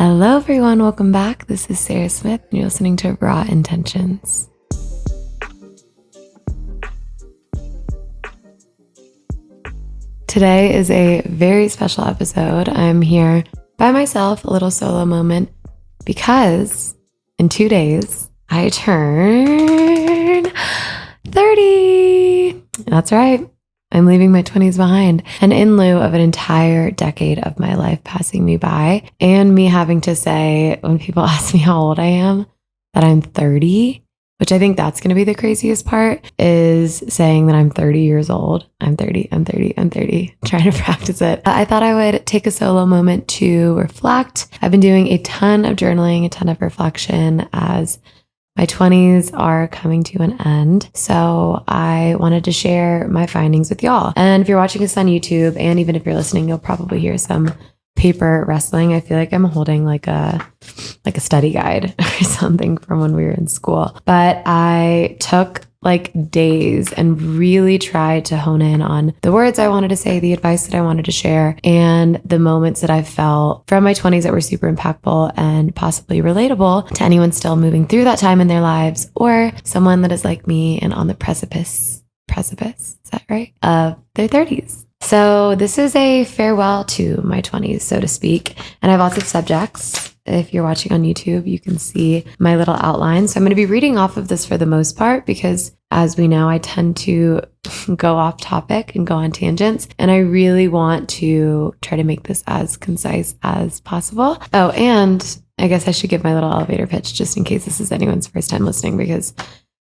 Hello everyone, welcome back. This is Sarah Smith and you're listening to Raw Intentions. Today is a very special episode. I'm here by myself, a little solo moment, because in 2 days I turn 30. That's right. I'm leaving my 20s behind. And in lieu of an entire decade of my life passing me by and me having to say when people ask me how old I am, that I'm 30, which I think that's going to be the craziest part, is saying that I'm 30 years old. I'm 30, trying to practice it. I thought I would take a solo moment to reflect. I've been doing a ton of journaling, a ton of reflection as my 20s are coming to an end, so I wanted to share my findings with y'all. And if you're watching this on YouTube, and even if you're listening, you'll probably hear some paper rustling. I feel like I'm holding like a study guide or something from when we were in school. But I took like days and really tried to hone in on the words I wanted to say, the advice that I wanted to share, and the moments that I felt from my 20s that were super impactful and possibly relatable to anyone still moving through that time in their lives, or someone that is like me and on the precipice, is that right? Of their 30s. So this is a farewell to my 20s, so to speak. And I have lots of subjects. If you're watching on YouTube, you can see my little outline. So I'm going to be reading off of this for the most part because, as we know, I tend to go off topic and go on tangents. And I really want to try to make this as concise as possible. Oh, and I guess I should give my little elevator pitch just in case this is anyone's first time listening because,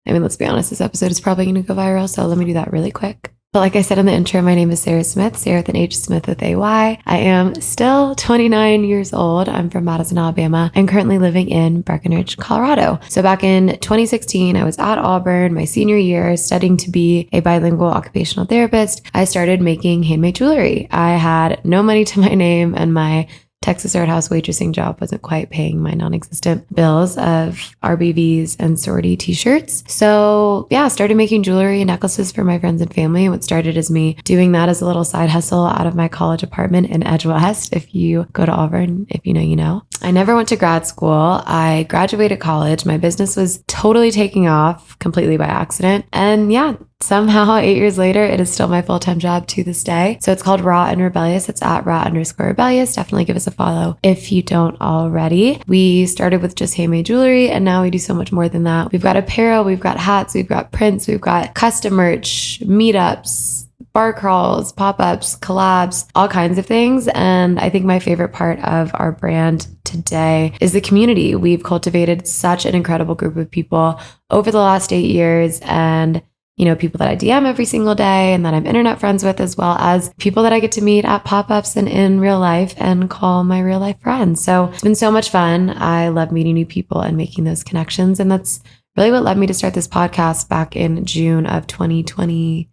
I mean, let's be honest, this episode is probably going to go viral. So let me do that really quick. But like I said in the intro, my name is Sarah Smith, Sarah with an H, Smith with a Y. I am still 29 years old. I'm from Madison, Alabama, and currently living in Breckenridge, Colorado. So back in 2016, I was at Auburn, my senior year, studying to be a bilingual occupational therapist. I started making handmade jewelry. I had no money to my name, and my Texas Roadhouse waitressing job wasn't quite paying my non-existent bills of RBVs and sorority t-shirts. So yeah, started making jewelry and necklaces for my friends and family. What started as me doing that as a little side hustle out of my college apartment in Edge West. If you go to Auburn, if you know, you know. I never went to grad school. I graduated college. My business was totally taking off completely by accident. And yeah, somehow 8 years later, it is still my full-time job to this day. So it's called Raw and Rebellious. It's at raw_rebellious. Definitely give us a follow if you don't already. We started with just handmade jewelry, and now we do so much more than that. We've got apparel, we've got hats, we've got prints, we've got custom merch, meetups, bar crawls, pop-ups, collabs, all kinds of things. And I think my favorite part of our brand today is the community. We've cultivated such an incredible group of people over the last 8 years, and people that I DM every single day and that I'm internet friends with, as well as people that I get to meet at pop-ups and in real life and call my real life friends. So it's been so much fun. I love meeting new people and making those connections. And that's really what led me to start this podcast back in June of 2022.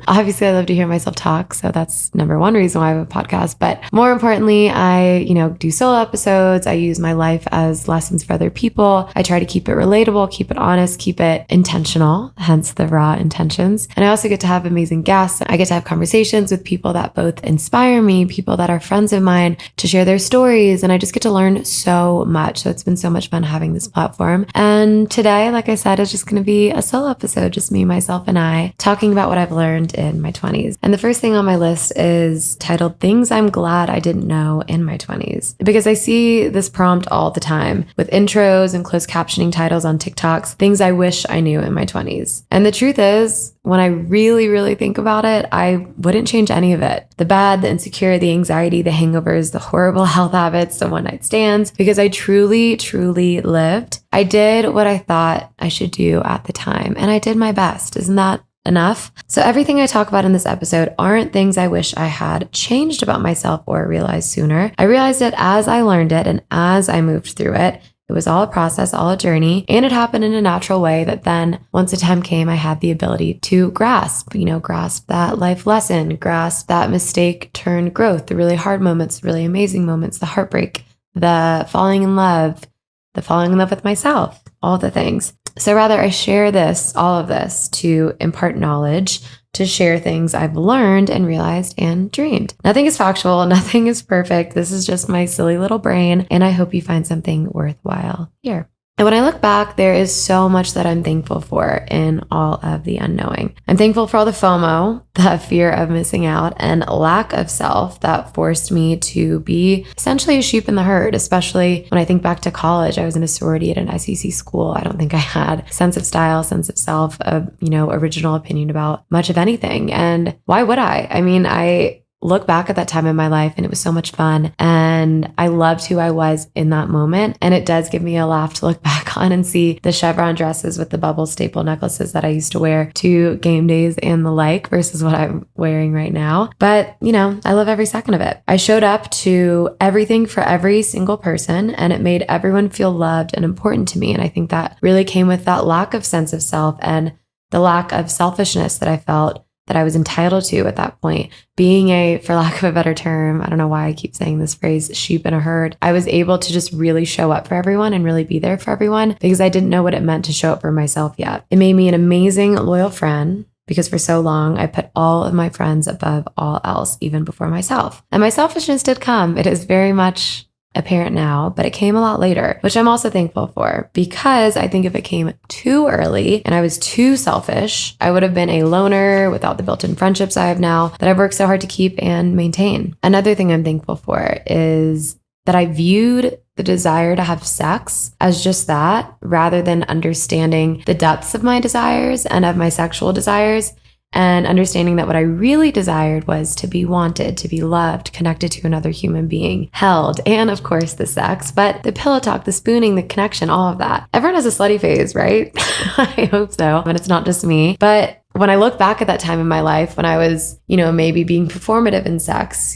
Obviously, I love to hear myself talk, so that's number one reason why I have a podcast. But more importantly, I, do solo episodes. I use my life as lessons for other people. I try to keep it relatable, keep it honest, keep it intentional, hence the raw intentions. And I also get to have amazing guests. I get to have conversations with people that both inspire me, people that are friends of mine, to share their stories. And I just get to learn so much. So it's been so much fun having this platform. And today, like I said, is just going to be a solo episode, just me, myself, and I talking about what I've learned in my 20s. And the first thing on my list is titled Things I'm Glad I Didn't Know in My 20s. Because I see this prompt all the time with intros and closed captioning titles on TikToks, things I wish I knew in my 20s. And the truth is, when I really, really think about it, I wouldn't change any of it. The bad, the insecure, the anxiety, the hangovers, the horrible health habits, the one-night stands, because I truly, truly lived. I did what I thought I should do at the time, and I did my best. Isn't that enough? So everything I talk about in this episode aren't things I wish I had changed about myself or realized sooner. I realized it as I learned it and as I moved through it. It was all a process, all a journey, and it happened in a natural way that then once the time came, I had the ability to grasp that life lesson, grasp that mistake turned growth, the really hard moments, the really amazing moments, the heartbreak, the falling in love with myself, all the things. So rather, I share all of this to impart knowledge, to share things I've learned and realized and dreamed. Nothing is factual, nothing is perfect. This is just my silly little brain, and I hope you find something worthwhile here. And when I look back, there is so much that I'm thankful for in all of the unknowing. I'm thankful for all the FOMO, that fear of missing out, and lack of self that forced me to be essentially a sheep in the herd, especially when I think back to college. I was in a sorority at an SEC school. I don't think I had sense of style, sense of self, original opinion about much of anything. And why would I? I mean, I look back at that time in my life and it was so much fun, and I loved who I was in that moment. And it does give me a laugh to look back on and see the chevron dresses with the bubble staple necklaces that I used to wear to game days and the like versus what I'm wearing right now. But I love every second of it. I showed up to everything for every single person, and it made everyone feel loved and important to me. And I think that really came with that lack of sense of self and the lack of selfishness that I felt that I was entitled to at that point. Being a, for lack of a better term, I don't know why I keep saying this phrase, sheep in a herd, I was able to just really show up for everyone and really be there for everyone because I didn't know what it meant to show up for myself yet. It made me an amazing, loyal friend because for so long, I put all of my friends above all else, even before myself. And my selfishness did come. It is very much apparent now, but it came a lot later, which I'm also thankful for, because I think if it came too early and I was too selfish, I would have been a loner without the built-in friendships I have now that I've worked so hard to keep and maintain. Another thing I'm thankful for is that I viewed the desire to have sex as just that, rather than understanding the depths of my desires and of my sexual desires, and understanding that what I really desired was to be wanted, to be loved, connected to another human being, held, and of course the sex, but the pillow talk, the spooning, the connection, all of that. Everyone has a slutty phase, right? I hope so, but it's not just me. But when I look back at that time in my life, when I was, maybe being performative in sex,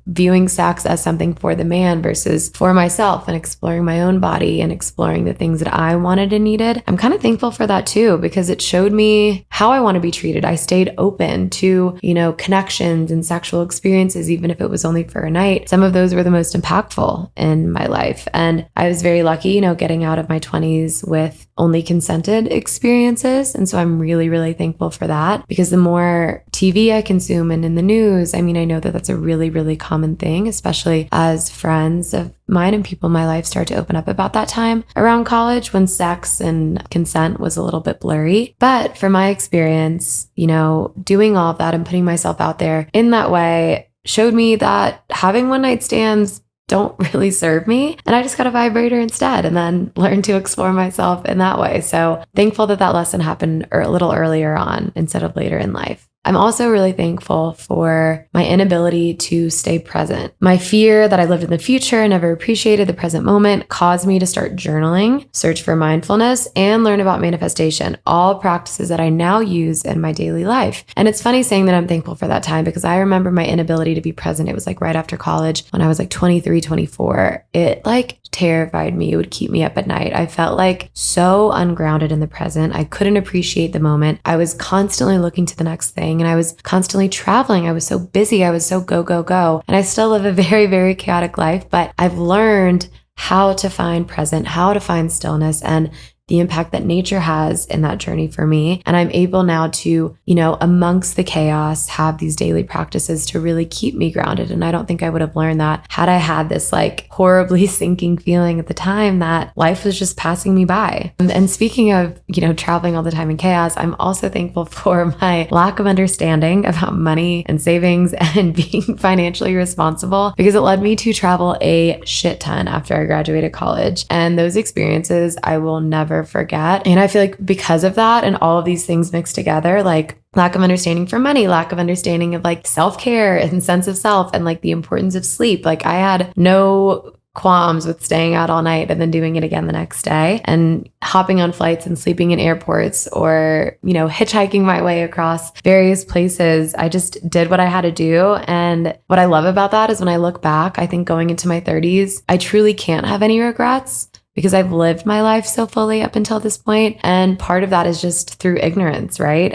viewing sex as something for the man versus for myself, and exploring my own body and exploring the things that I wanted and needed, I'm kind of thankful for that too, because it showed me how I want to be treated. I stayed open to, connections and sexual experiences, even if it was only for a night. Some of those were the most impactful in my life. And I was very lucky, getting out of my 20s with only consented experiences. And so I'm really, really thankful for that, because the more TV I consume and in the news, I know that that's a really, really common thing, especially as friends of mine and people in my life start to open up about that time around college when sex and consent was a little bit blurry. But from my experience, doing all of that and putting myself out there in that way showed me that having one night stands don't really serve me. And I just got a vibrator instead, and then learned to explore myself in that way. So thankful that that lesson happened a little earlier on instead of later in life. I'm also really thankful for my inability to stay present. My fear that I lived in the future and never appreciated the present moment caused me to start journaling, search for mindfulness, and learn about manifestation, all practices that I now use in my daily life. And it's funny saying that I'm thankful for that time, because I remember my inability to be present. It was like right after college when I was like 23, 24. It terrified me. It would keep me up at night. I felt like so ungrounded in the present. I couldn't appreciate the moment. I was constantly looking to the next thing, and I was constantly traveling. I was so busy. I was so go, go, go. And I still live a very, very chaotic life, but I've learned how to find present, how to find stillness, and the impact that nature has in that journey for me. And I'm able now to, amongst the chaos, have these daily practices to really keep me grounded. And I don't think I would have learned that had I had this horribly sinking feeling at the time that life was just passing me by. And speaking of, traveling all the time in chaos, I'm also thankful for my lack of understanding about money and savings and being financially responsible, because it led me to travel a shit ton after I graduated college. And those experiences I will never forget. And I feel like because of that and all of these things mixed together, lack of understanding for money, lack of understanding of self-care and sense of self, and the importance of sleep. I had no qualms with staying out all night and then doing it again the next day, and hopping on flights and sleeping in airports, or, hitchhiking my way across various places. I just did what I had to do. And what I love about that is when I look back, I think going into my 30s, I truly can't have any regrets, because I've lived my life so fully up until this point. And part of that is just through ignorance, right?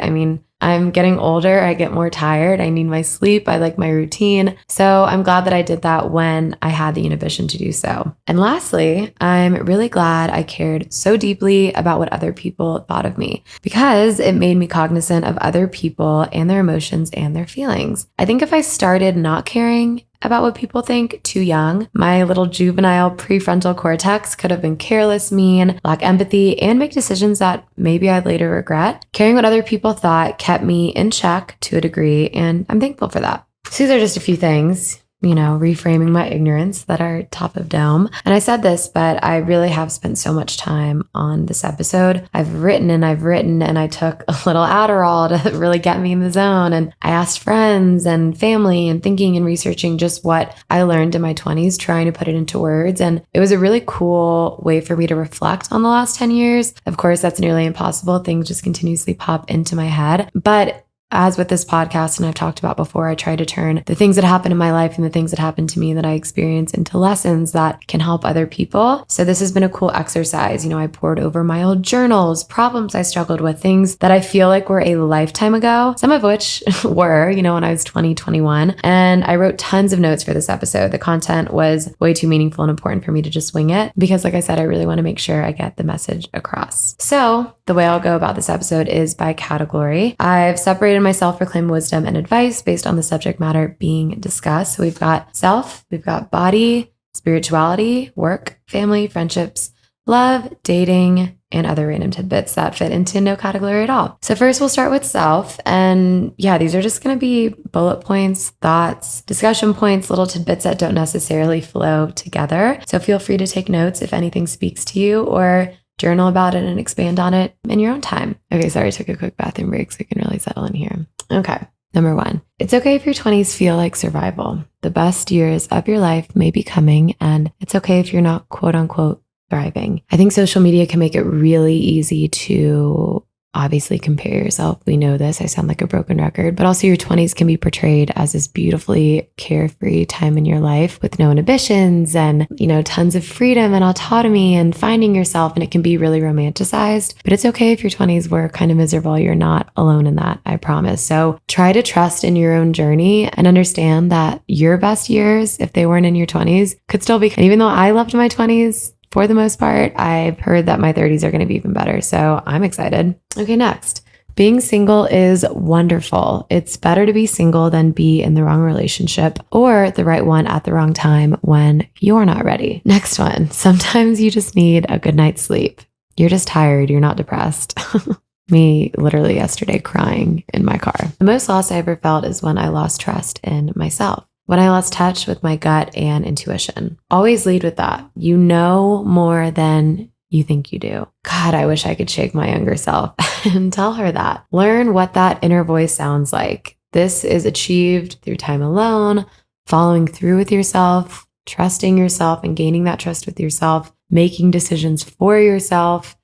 I'm getting older. I get more tired. I need my sleep. I like my routine. So I'm glad that I did that when I had the inhibition to do so. And lastly, I'm really glad I cared so deeply about what other people thought of me because it made me cognizant of other people and their emotions and their feelings. I think if I started not caring about what people think too young, my little juvenile prefrontal cortex could have been careless, mean, lack empathy, and make decisions that maybe I'd later regret. Caring what other people thought kept me in check to a degree, and I'm thankful for that. So these are just a few things, reframing my ignorance that are top of dome. And I said this, but I really have spent so much time on this episode. I've written and I took a little Adderall to really get me in the zone. And I asked friends and family and thinking and researching just what I learned in my 20s, trying to put it into words. And it was a really cool way for me to reflect on the last 10 years. Of course, that's nearly impossible. Things just continuously pop into my head. But as with this podcast, and I've talked about before, I try to turn the things that happen in my life and the things that happen to me that I experience into lessons that can help other people. So this has been a cool exercise. I poured over my old journals, problems I struggled with, things that I feel like were a lifetime ago, some of which were, when I was 20, 21. And I wrote tons of notes for this episode. The content was way too meaningful and important for me to just wing it because, like I said, I really want to make sure I get the message across. So the way I'll go about this episode is by category. I've separated my self-proclaimed wisdom and advice based on the subject matter being discussed. So we've got self, we've got body, spirituality, work, family, friendships, love, dating, and other random tidbits that fit into no category at all. So first we'll start with self. And yeah, these are just going to be bullet points, thoughts, discussion points, little tidbits that don't necessarily flow together. So feel free to take notes if anything speaks to you or journal about it and expand on it in your own time. Okay, sorry, I took a quick bathroom break so I can really settle in here. Okay, number 1. It's okay if your 20s feel like survival. The best years of your life may be coming, and it's okay if you're not quote unquote thriving. I think social media can make it really easy to obviously compare yourself. We know this. I sound like a broken record, but also your 20s can be portrayed as this beautifully carefree time in your life with no inhibitions and, tons of freedom and autonomy and finding yourself. And it can be really romanticized, but it's okay if your 20s were kind of miserable. You're not alone in that, I promise. So try to trust in your own journey and understand that your best years, if they weren't in your 20s, could still be. And even though I loved my 20s, for the most part, I've heard that my 30s are going to be even better. So I'm excited. Okay, next. Being single is wonderful. It's better to be single than be in the wrong relationship or the right one at the wrong time when you're not ready. Next one. Sometimes you just need a good night's sleep. You're just tired. You're not depressed. Me literally yesterday crying in my car. The most loss I ever felt is when I lost trust in myself. When I lost touch with my gut and intuition. Always lead with that. You know more than you think you do. God, I wish I could shake my younger self and tell her that. Learn what that inner voice sounds like. This is achieved through time alone, following through with yourself, trusting yourself and gaining that trust with yourself, making decisions for yourself,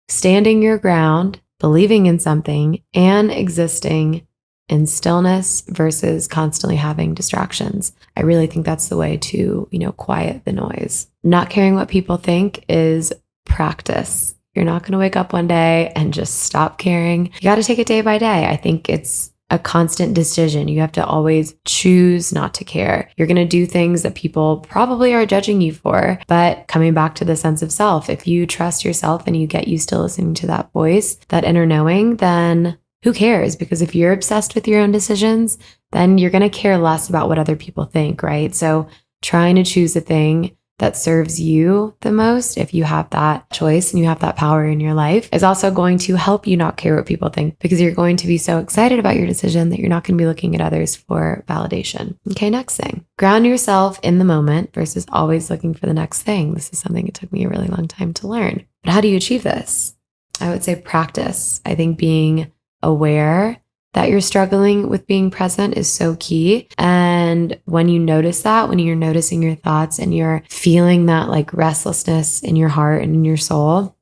standing your ground, believing in something, and existing in stillness versus constantly having distractions. I really think that's the way to, quiet the noise. Not caring what people think is practice. You're not going to wake up one day and just stop caring. You got to take it day by day. I think it's a constant decision. You have to always choose not to care. You're going to do things that people probably are judging you for, but coming back to the sense of self, if you trust yourself and you get used to listening to that voice, that inner knowing, then who cares? Because if you're obsessed with your own decisions, then you're going to care less about what other people think, right? So trying to choose a thing that serves you the most, if you have that choice and you have that power in your life, is also going to help you not care what people think because you're going to be so excited about your decision that you're not going to be looking at others for validation. Okay, next thing. Ground yourself in the moment versus always looking for the next thing. This is something it took me a really long time to learn. But how do you achieve this? I would say practice. I think being aware that you're struggling with being present is so key. And when you notice that, when you're noticing your thoughts and you're feeling that like restlessness in your heart and in your soul,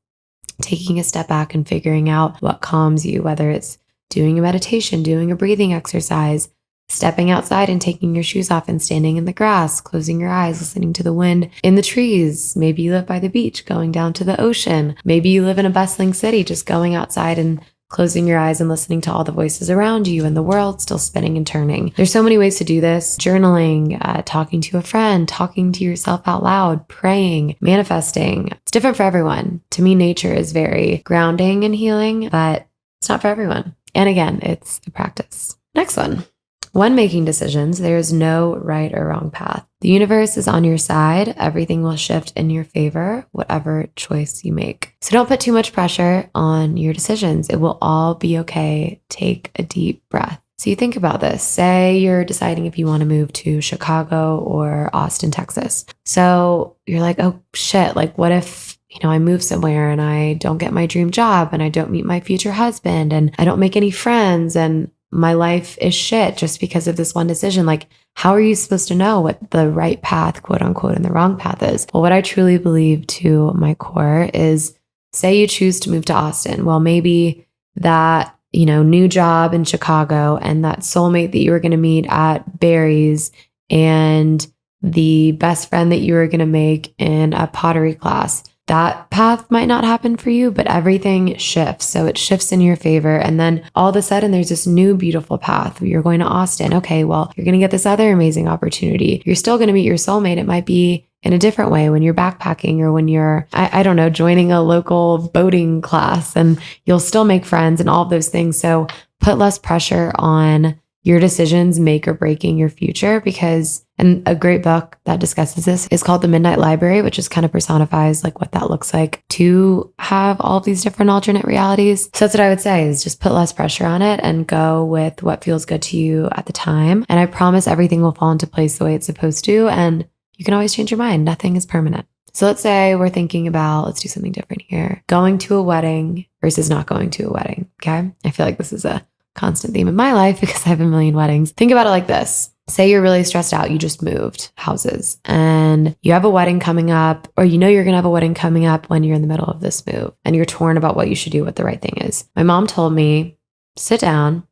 taking a step back and figuring out what calms you, whether it's doing a meditation, doing a breathing exercise, stepping outside and taking your shoes off and standing in the grass, closing your eyes, listening to the wind in the trees. Maybe you live by the beach, going down to the ocean. Maybe you live in a bustling city, just going outside and closing your eyes and listening to all the voices around you and the world still spinning and turning. There's so many ways to do this. Journaling, talking to a friend, talking to yourself out loud, praying, manifesting. It's different for everyone. To me, nature is very grounding and healing, but it's not for everyone. And again, it's a practice. Next one. When making decisions, there is no right or wrong path. The universe is on your side. Everything will shift in your favor, whatever choice you make. So don't put too much pressure on your decisions. It will all be okay. Take a deep breath. So you think about this. Say you're deciding if you want to move to Chicago or Austin, Texas. So you're like, oh shit, like what if I move somewhere and I don't get my dream job and I don't meet my future husband and I don't make any friends and my life is shit just because of this one decision. Like, how are you supposed to know what the right path, quote unquote, and the wrong path is? Well, what I truly believe to my core is, say you choose to move to Austin. Well, maybe that, new job in Chicago and that soulmate that you were going to meet at Barry's and the best friend that you were going to make in a pottery class, that path might not happen for you, but everything shifts. So it shifts in your favor. And then all of a sudden there's this new beautiful path. You're going to Austin. Okay, well, you're going to get this other amazing opportunity. You're still going to meet your soulmate. It might be in a different way when you're backpacking or when you're, I don't know, joining a local boating class, and you'll still make friends and all of those things. So put less pressure on your decisions make or breaking your future, because, and a great book that discusses this is called The Midnight Library, which just kind of personifies like what that looks like to have all of these different alternate realities. So that's what I would say, is just put less pressure on it and go with what feels good to you at the time. And I promise everything will fall into place the way it's supposed to. And you can always change your mind. Nothing is permanent. So let's say we're thinking about, let's do something different here, going to a wedding versus not going to a wedding. Okay. I feel like this is a constant theme in my life because I have a million weddings. Think about it like this. Say you're really stressed out. You just moved houses and you have a wedding coming up, or you're going to have a wedding coming up when you're in the middle of this move and you're torn about what you should do, what the right thing is. My mom told me, sit down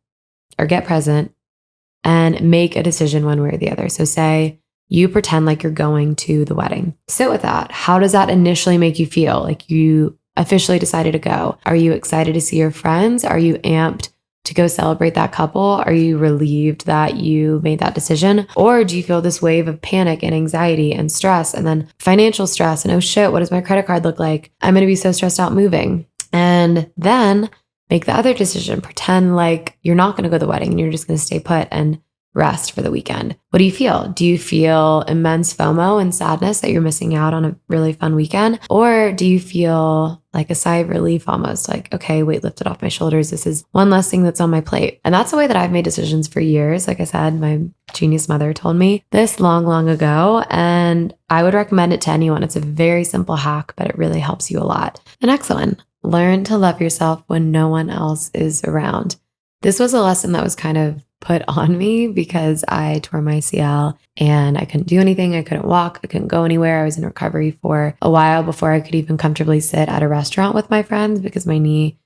or get present and make a decision one way or the other. So say you pretend like you're going to the wedding. Sit with that. How does that initially make you feel? Like you officially decided to go. Are you excited to see your friends? Are you amped to go celebrate that couple? Are you relieved that you made that decision? Or do you feel this wave of panic and anxiety and stress and then financial stress and, oh shit, what does my credit card look like? I'm going to be so stressed out moving. And then make the other decision. Pretend like you're not going to go to the wedding and you're just going to stay put and rest for the weekend. What do you feel? Do you feel immense FOMO and sadness that you're missing out on a really fun weekend? Or do you feel like a sigh of relief almost, like, okay, weight lifted off my shoulders. This is one less thing that's on my plate. And that's the way that I've made decisions for years. Like I said, my genius mother told me this long, long ago, and I would recommend it to anyone. It's a very simple hack, but it really helps you a lot. The next one, learn to love yourself when no one else is around. This was a lesson that was kind of put on me because I tore my ACL and I couldn't do anything. I couldn't walk. I couldn't go anywhere. I was in recovery for a while before I could even comfortably sit at a restaurant with my friends because my knee,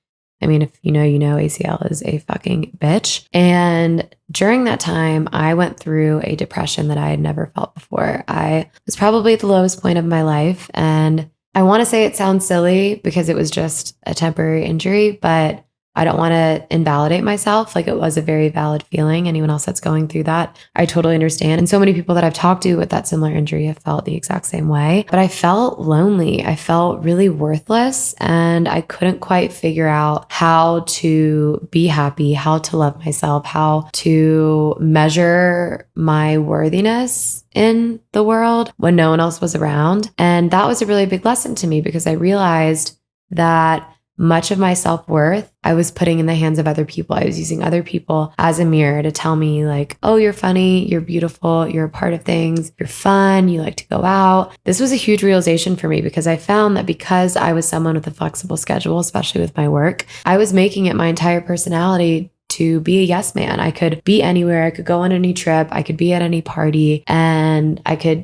I mean, if you know, ACL is a fucking bitch. And during that time, I went through a depression that I had never felt before. I was probably at the lowest point of my life. And I want to say it sounds silly because it was just a temporary injury, but I don't want to invalidate myself. Like, it was a very valid feeling. Anyone else that's going through that, I totally understand. And so many people that I've talked to with that similar injury have felt the exact same way. But I felt lonely. I felt really worthless. And I couldn't quite figure out how to be happy, how to love myself, how to measure my worthiness in the world when no one else was around. And that was a really big lesson to me because I realized that much of my self-worth I was putting in the hands of other people. I was using other people as a mirror to tell me like, oh, you're funny, you're beautiful, you're a part of things, you're fun, you like to go out. This was a huge realization for me because I found that because I was someone with a flexible schedule, especially with my work, I was making it my entire personality to be a yes man. I could be anywhere. I could go on any trip. I could be at any party, and I could,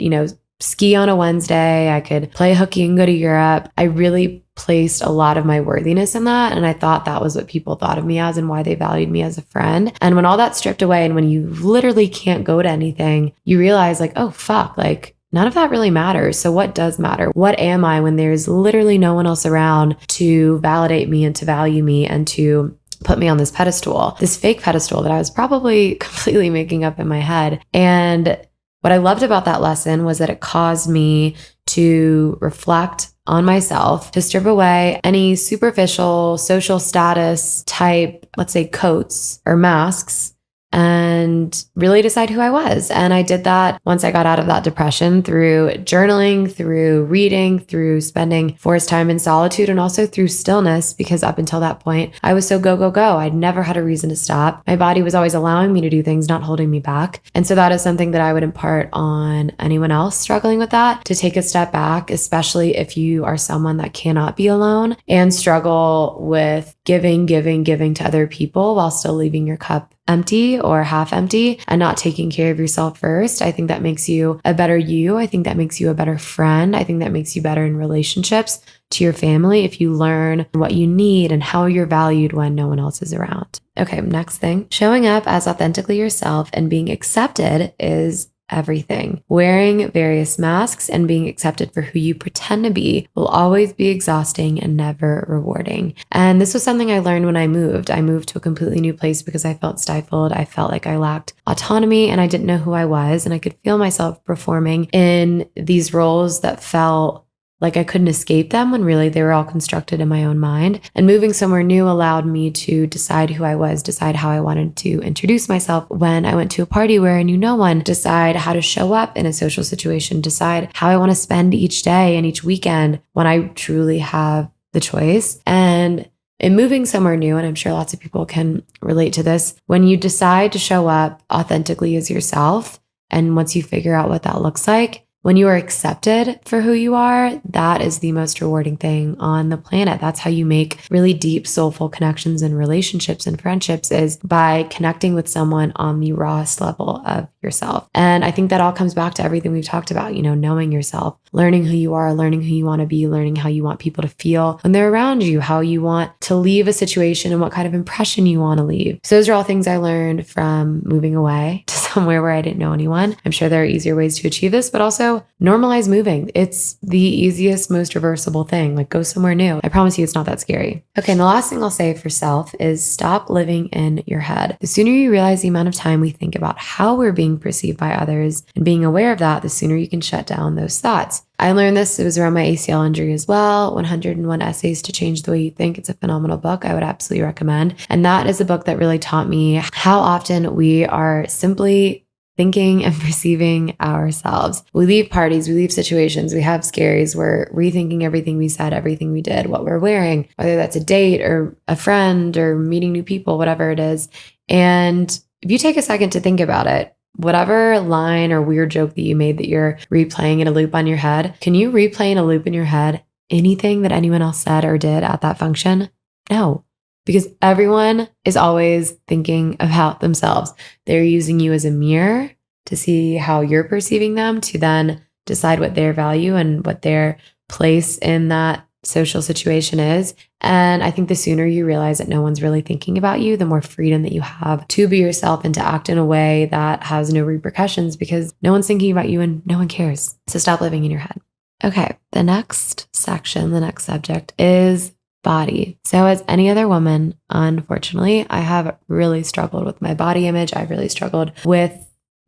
ski on a Wednesday. I could play hooky and go to Europe. I really placed a lot of my worthiness in that. And I thought that was what people thought of me as and why they valued me as a friend. And when all that's stripped away and when you literally can't go to anything, you realize like, oh, fuck, like none of that really matters. So what does matter? What am I when there's literally no one else around to validate me and to value me and to put me on this pedestal, this fake pedestal that I was probably completely making up in my head. And what I loved about that lesson was that it caused me to reflect on myself, to strip away any superficial social status type, let's say, coats or masks, and really decide who I was. And I did that once I got out of that depression through journaling, through reading, through spending forced time in solitude, and also through stillness, because up until that point, I was so go, go, go. I'd never had a reason to stop. My body was always allowing me to do things, not holding me back. And so that is something that I would impart on anyone else struggling with that, to take a step back, especially if you are someone that cannot be alone and struggle with giving to other people while still leaving your cup empty or half empty and not taking care of yourself first. I think that makes you a better you. I think that makes you a better friend. I think that makes you better in relationships to your family if you learn what you need and how you're valued when no one else is around. Okay, next thing. Showing up as authentically yourself and being accepted is everything. Wearing various masks and being accepted for who you pretend to be will always be exhausting and never rewarding. And this was something I learned when I moved. I moved to a completely new place because I felt stifled. I felt like I lacked autonomy and I didn't know who I was. And I could feel myself performing in these roles that felt like I couldn't escape them when really they were all constructed in my own mind. And moving somewhere new allowed me to decide who I was, decide how I wanted to introduce myself when I went to a party where I knew no one, decide how to show up in a social situation, decide how I want to spend each day and each weekend when I truly have the choice. And in moving somewhere new, and I'm sure lots of people can relate to this, when you decide to show up authentically as yourself, and once you figure out what that looks like, when you are accepted for who you are, that is the most rewarding thing on the planet. That's how you make really deep, soulful connections and relationships and friendships, is by connecting with someone on the rawest level of yourself. And I think that all comes back to everything we've talked about, knowing yourself, learning who you are, learning who you want to be, learning how you want people to feel when they're around you, how you want to leave a situation and what kind of impression you want to leave. So those are all things I learned from moving away to somewhere where I didn't know anyone. I'm sure there are easier ways to achieve this, but also normalize moving. It's the easiest, most reversible thing. Like, go somewhere new. I promise you it's not that scary. Okay, and the last thing I'll say for self is stop living in your head. The sooner you realize the amount of time we think about how we're being perceived by others and being aware of that, the sooner you can shut down those thoughts. I learned this, it was around my ACL injury as well, 101 Essays to Change the Way You Think. It's a phenomenal book. I would absolutely recommend. And that is a book that really taught me how often we are simply thinking and perceiving ourselves. We leave parties, we leave situations, we have scaries, we're rethinking everything we said, everything we did, what we're wearing, whether that's a date or a friend or meeting new people, whatever it is. And if you take a second to think about it, whatever line or weird joke that you made that you're replaying in a loop on your head, can you replay in a loop in your head anything that anyone else said or did at that function? No, because everyone is always thinking about themselves. They're using you as a mirror to see how you're perceiving them, to then decide what their value and what their place in that social situation is. And I think the sooner you realize that no one's really thinking about you, the more freedom that you have to be yourself and to act in a way that has no repercussions, because no one's thinking about you and no one cares. So stop living in your head. Okay, the next section, the next subject is body. So as any other woman, unfortunately, I have really struggled with my body image. I've really struggled with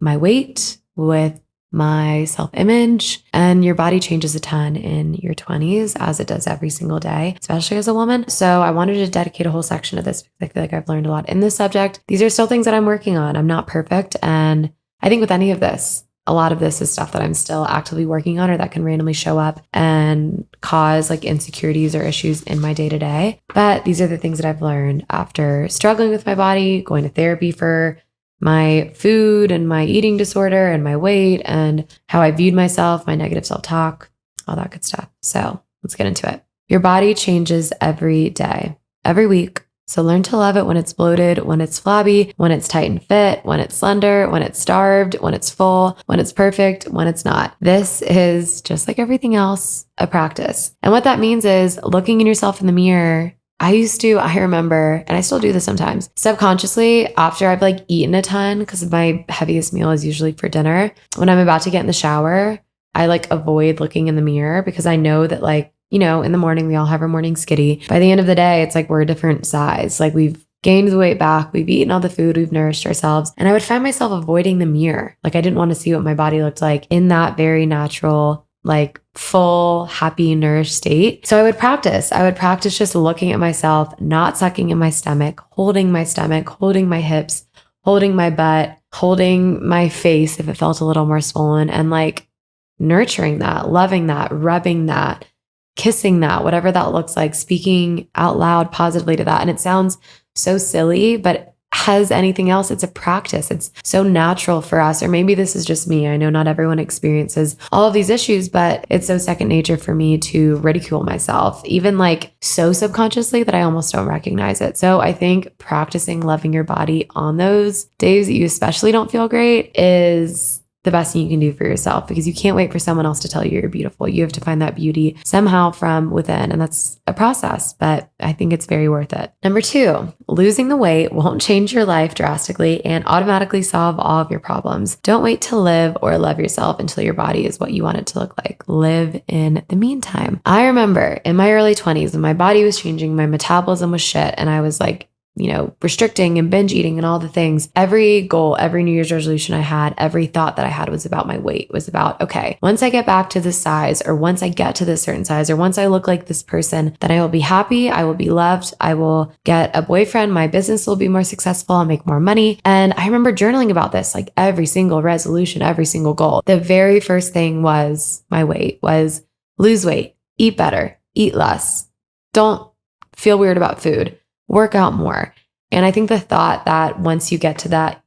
my weight, with my self-image, and your body changes a ton in your 20s, as it does every single day, especially as a woman. So I wanted to dedicate a whole section of this because I feel like I've learned a lot in this subject. These are still things that I'm working on. I'm not perfect. And I think with any of this, a lot of this is stuff that I'm still actively working on, or that can randomly show up and cause like insecurities or issues in my day to day. But these are the things that I've learned after struggling with my body, going to therapy for my food and my eating disorder and my weight and how I viewed myself, my negative self-talk, all that good stuff. So let's get into it. Your body changes every day, every week. So learn to love it when it's bloated, when it's flabby, when it's tight and fit, when it's slender, when it's starved, when it's full, when it's perfect, when it's not. This is, just like everything else, a practice. And what that means is looking in yourself in the mirror. I remember, and I still do this sometimes, subconsciously, after I've like eaten a ton, because my heaviest meal is usually for dinner, when I'm about to get in the shower, I like avoid looking in the mirror, because I know that like, in the morning, we all have our morning skitty. By the end of the day, it's like we're a different size. Like we've gained the weight back. We've eaten all the food, we've nourished ourselves. And I would find myself avoiding the mirror. Like I didn't want to see what my body looked like in that very natural, like full, happy, nourished state. So I would practice just looking at myself, not sucking in my stomach, holding my hips, holding my butt, holding my face if it felt a little more swollen, and like nurturing that, loving that, rubbing that, kissing that, whatever that looks like, speaking out loud positively to that. And it sounds so silly, but as anything else, it's a practice. It's so natural for us, or maybe this is just me. I know not everyone experiences all of these issues, but it's so second nature for me to ridicule myself, even like so subconsciously that I almost don't recognize it. So I think practicing loving your body on those days that you especially don't feel great is the best thing you can do for yourself, because you can't wait for someone else to tell you you're beautiful. You have to find that beauty somehow from within. And that's a process, but I think it's very worth it. Number 2, losing the weight won't change your life drastically and automatically solve all of your problems. Don't wait to live or love yourself until your body is what you want it to look like. Live in the meantime. I remember in my early 20s when my body was changing, my metabolism was shit, and I was like, restricting and binge eating and all the things. Every goal, every New Year's resolution I had, every thought that I had was about my weight, was about, okay, once I get back to this size, or once I get to this certain size, or once I look like this person, then I will be happy. I will be loved. I will get a boyfriend. My business will be more successful. I'll make more money. And I remember journaling about this, like every single resolution, every single goal. The very first thing was my weight, was lose weight, eat better, eat less. Don't feel weird about food. Work out more. And I think the thought that once you get to that,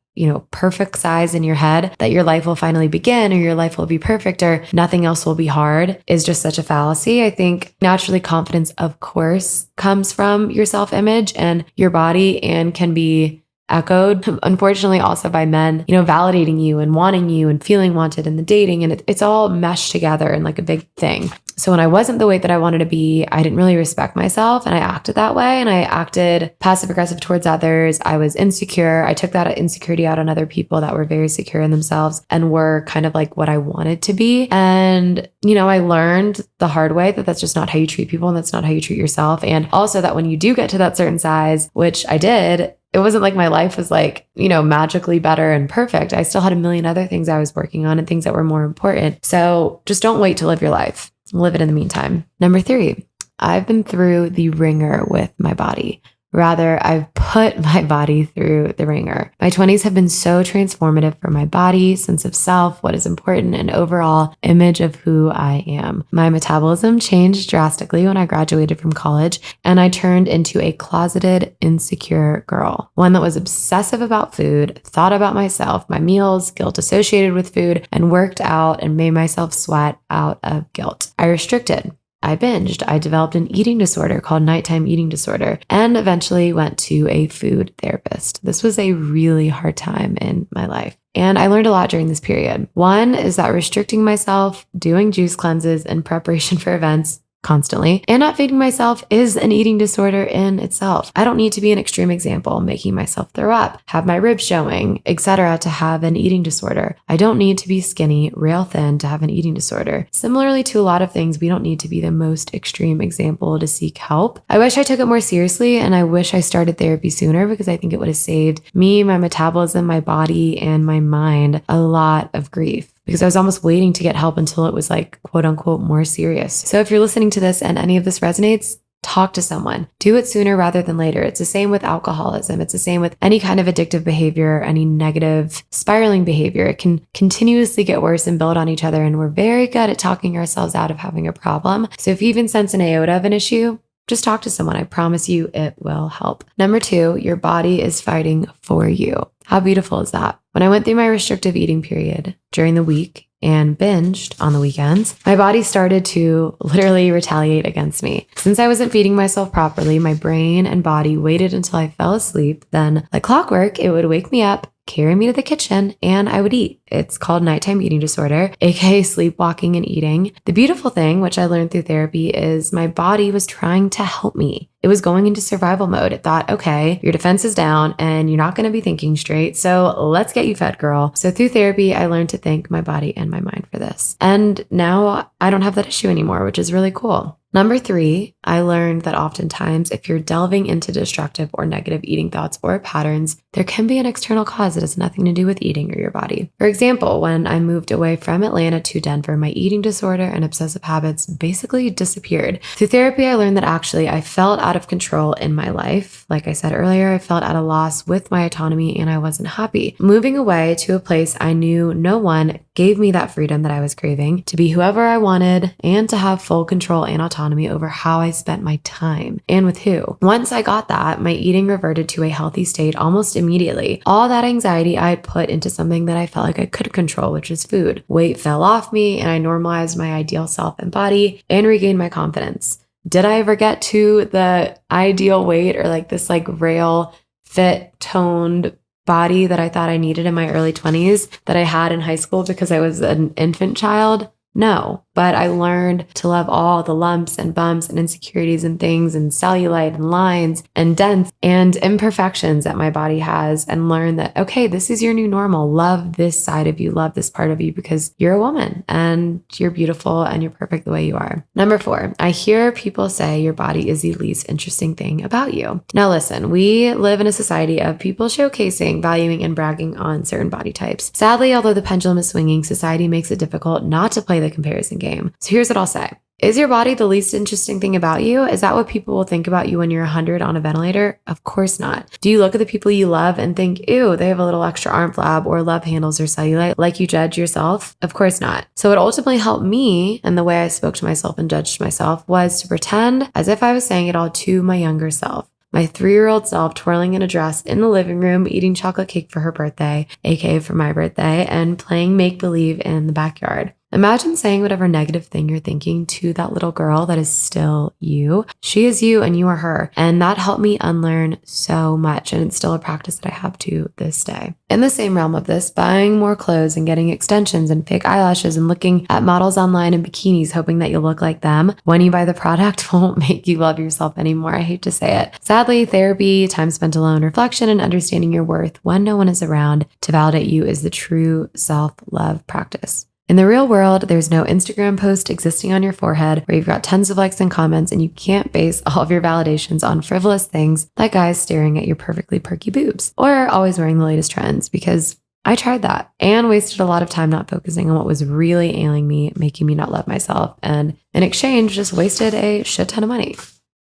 perfect size in your head, that your life will finally begin, or your life will be perfect, or nothing else will be hard, is just such a fallacy. I think naturally confidence, of course, comes from your self-image and your body, and can be echoed, unfortunately, also by men, validating you and wanting you and feeling wanted in the dating. And it's all meshed together in like a big thing. So when I wasn't the weight that I wanted to be, I didn't really respect myself, and I acted that way, and I acted passive aggressive towards others. I was insecure. I took that insecurity out on other people that were very secure in themselves and were kind of like what I wanted to be. And, I learned the hard way that that's just not how you treat people, and that's not how you treat yourself. And also that when you do get to that certain size, which I did, it wasn't like my life was like, magically better and perfect. I still had a million other things I was working on and things that were more important. So just don't wait to live your life. Live it in the meantime. Number 3, I've been through the ringer with my body. Rather, I've put my body through the ringer. My 20s have been so transformative for my body, sense of self, what is important, and overall image of who I am. My metabolism changed drastically when I graduated from college, and I turned into a closeted, insecure girl. One that was obsessive about food, thought about myself, my meals, guilt associated with food, and worked out and made myself sweat out of guilt. I restricted. I binged. I developed an eating disorder called nighttime eating disorder, and eventually went to a food therapist. This was a really hard time in my life, and I learned a lot during this period. One is that restricting myself, doing juice cleanses in preparation for events constantly, and not feeding myself is an eating disorder in itself. I don't need to be an extreme example, making myself throw up, have my ribs showing, etc. to have an eating disorder. I don't need to be skinny, rail thin to have an eating disorder. Similarly to a lot of things, we don't need to be the most extreme example to seek help. I wish I took it more seriously, and I wish I started therapy sooner, because I think it would have saved me, my metabolism, my body, and my mind a lot of grief, because I was almost waiting to get help until it was like, quote unquote, more serious. So if you're listening to this and any of this resonates, talk to someone. Do it sooner rather than later. It's the same with alcoholism. It's the same with any kind of addictive behavior, any negative spiraling behavior. It can continuously get worse and build on each other. And we're very good at talking ourselves out of having a problem. So if you even sense an iota of an issue, just talk to someone. I promise you it will help. Number 2, your body is fighting for you. How beautiful is that? When I went through my restrictive eating period during the week and binged on the weekends, my body started to literally retaliate against me. Since I wasn't feeding myself properly, my brain and body waited until I fell asleep. Then, like clockwork, it would wake me up, carry me to the kitchen, and I would eat. It's called nighttime eating disorder, aka sleepwalking and eating. The beautiful thing, which I learned through therapy, is my body was trying to help me. it was going into survival mode. It thought, okay, your defense is down and you're not going to be thinking straight. So let's get you fed, girl. So through therapy, I learned to thank my body and my mind for this. And now I don't have that issue anymore, which is really cool. Number 3, I learned that oftentimes if you're delving into destructive or negative eating thoughts or patterns, there can be an external cause that has nothing to do with eating or your body. For example, when I moved away from Atlanta to Denver, my eating disorder and obsessive habits basically disappeared. Through therapy, I learned that actually I felt out of control in my life. Like I said earlier, I felt at a loss with my autonomy and I wasn't happy. Moving away to a place I knew no one gave me that freedom that I was craving to be whoever I wanted and to have full control and autonomy over how I spent my time and with who. Once I got that, my eating reverted to a healthy state almost immediately. All that anxiety I had put into something that I felt like I could control, which is food. Weight fell off me and I normalized my ideal self and body and regained my confidence. Did I ever get to the ideal weight or like this like rail fit toned body that I thought I needed in my early 20s that I had in high school because I was an infant child? No, but I learned to love all the lumps and bumps and insecurities and things and cellulite and lines and dents and imperfections that my body has and learn that, okay, this is your new normal. Love this side of you, love this part of you because you're a woman and you're beautiful and you're perfect the way you are. Number 4, I hear people say your body is the least interesting thing about you. Now listen, we live in a society of people showcasing, valuing, and bragging on certain body types. Sadly, although the pendulum is swinging, society makes it difficult not to play the comparison game. So here's what I'll say. Is your body the least interesting thing about you? Is that what people will think about you when you're 100 on a ventilator? Of course not. Do you look at the people you love and think, ew, they have a little extra arm flab or love handles or cellulite like you judge yourself? Of course not. So what ultimately helped me and the way I spoke to myself and judged myself was to pretend as if I was saying it all to my younger self. My 3-year-old self twirling in a dress in the living room, eating chocolate cake for her birthday, aka for my birthday, and playing make-believe in the backyard. Imagine saying whatever negative thing you're thinking to that little girl that is still you. She is you and you are her. And that helped me unlearn so much. And it's still a practice that I have to this day. In the same realm of this, buying more clothes and getting extensions and fake eyelashes and looking at models online in bikinis, hoping that you'll look like them when you buy the product won't make you love yourself anymore. I hate to say it. Sadly, therapy, time spent alone, reflection, and understanding your worth when no one is around to validate you is the true self-love practice. In the real world, there's no Instagram post existing on your forehead where you've got tons of likes and comments and you can't base all of your validations on frivolous things like guys staring at your perfectly perky boobs or always wearing the latest trends, because I tried that and wasted a lot of time not focusing on what was really ailing me, making me not love myself, and in exchange just wasted a shit ton of money.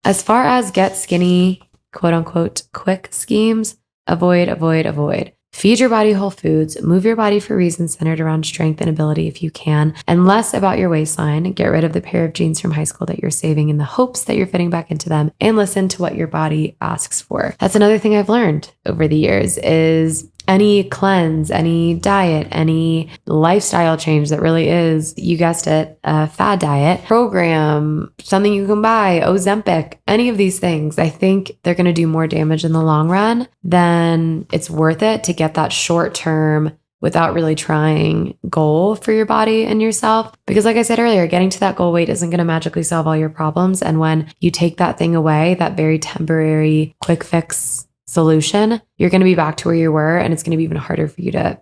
As far as get skinny, quote unquote, quick schemes, avoid. Feed your body whole foods, move your body for reasons centered around strength and ability if you can, and less about your waistline. Get rid of the pair of jeans from high school that you're saving in the hopes that you're fitting back into them, and listen to what your body asks for. That's another thing I've learned over the years is any cleanse, any diet, any lifestyle change that really is, you guessed it, a fad diet, program, something you can buy, Ozempic, any of these things, I think they're going to do more damage in the long run than it's worth it to get that short term without really trying goal for your body and yourself. Because like I said earlier, getting to that goal weight isn't going to magically solve all your problems. And when you take that thing away, that very temporary quick fix solution, you're going to be back to where you were, and it's going to be even harder for you to,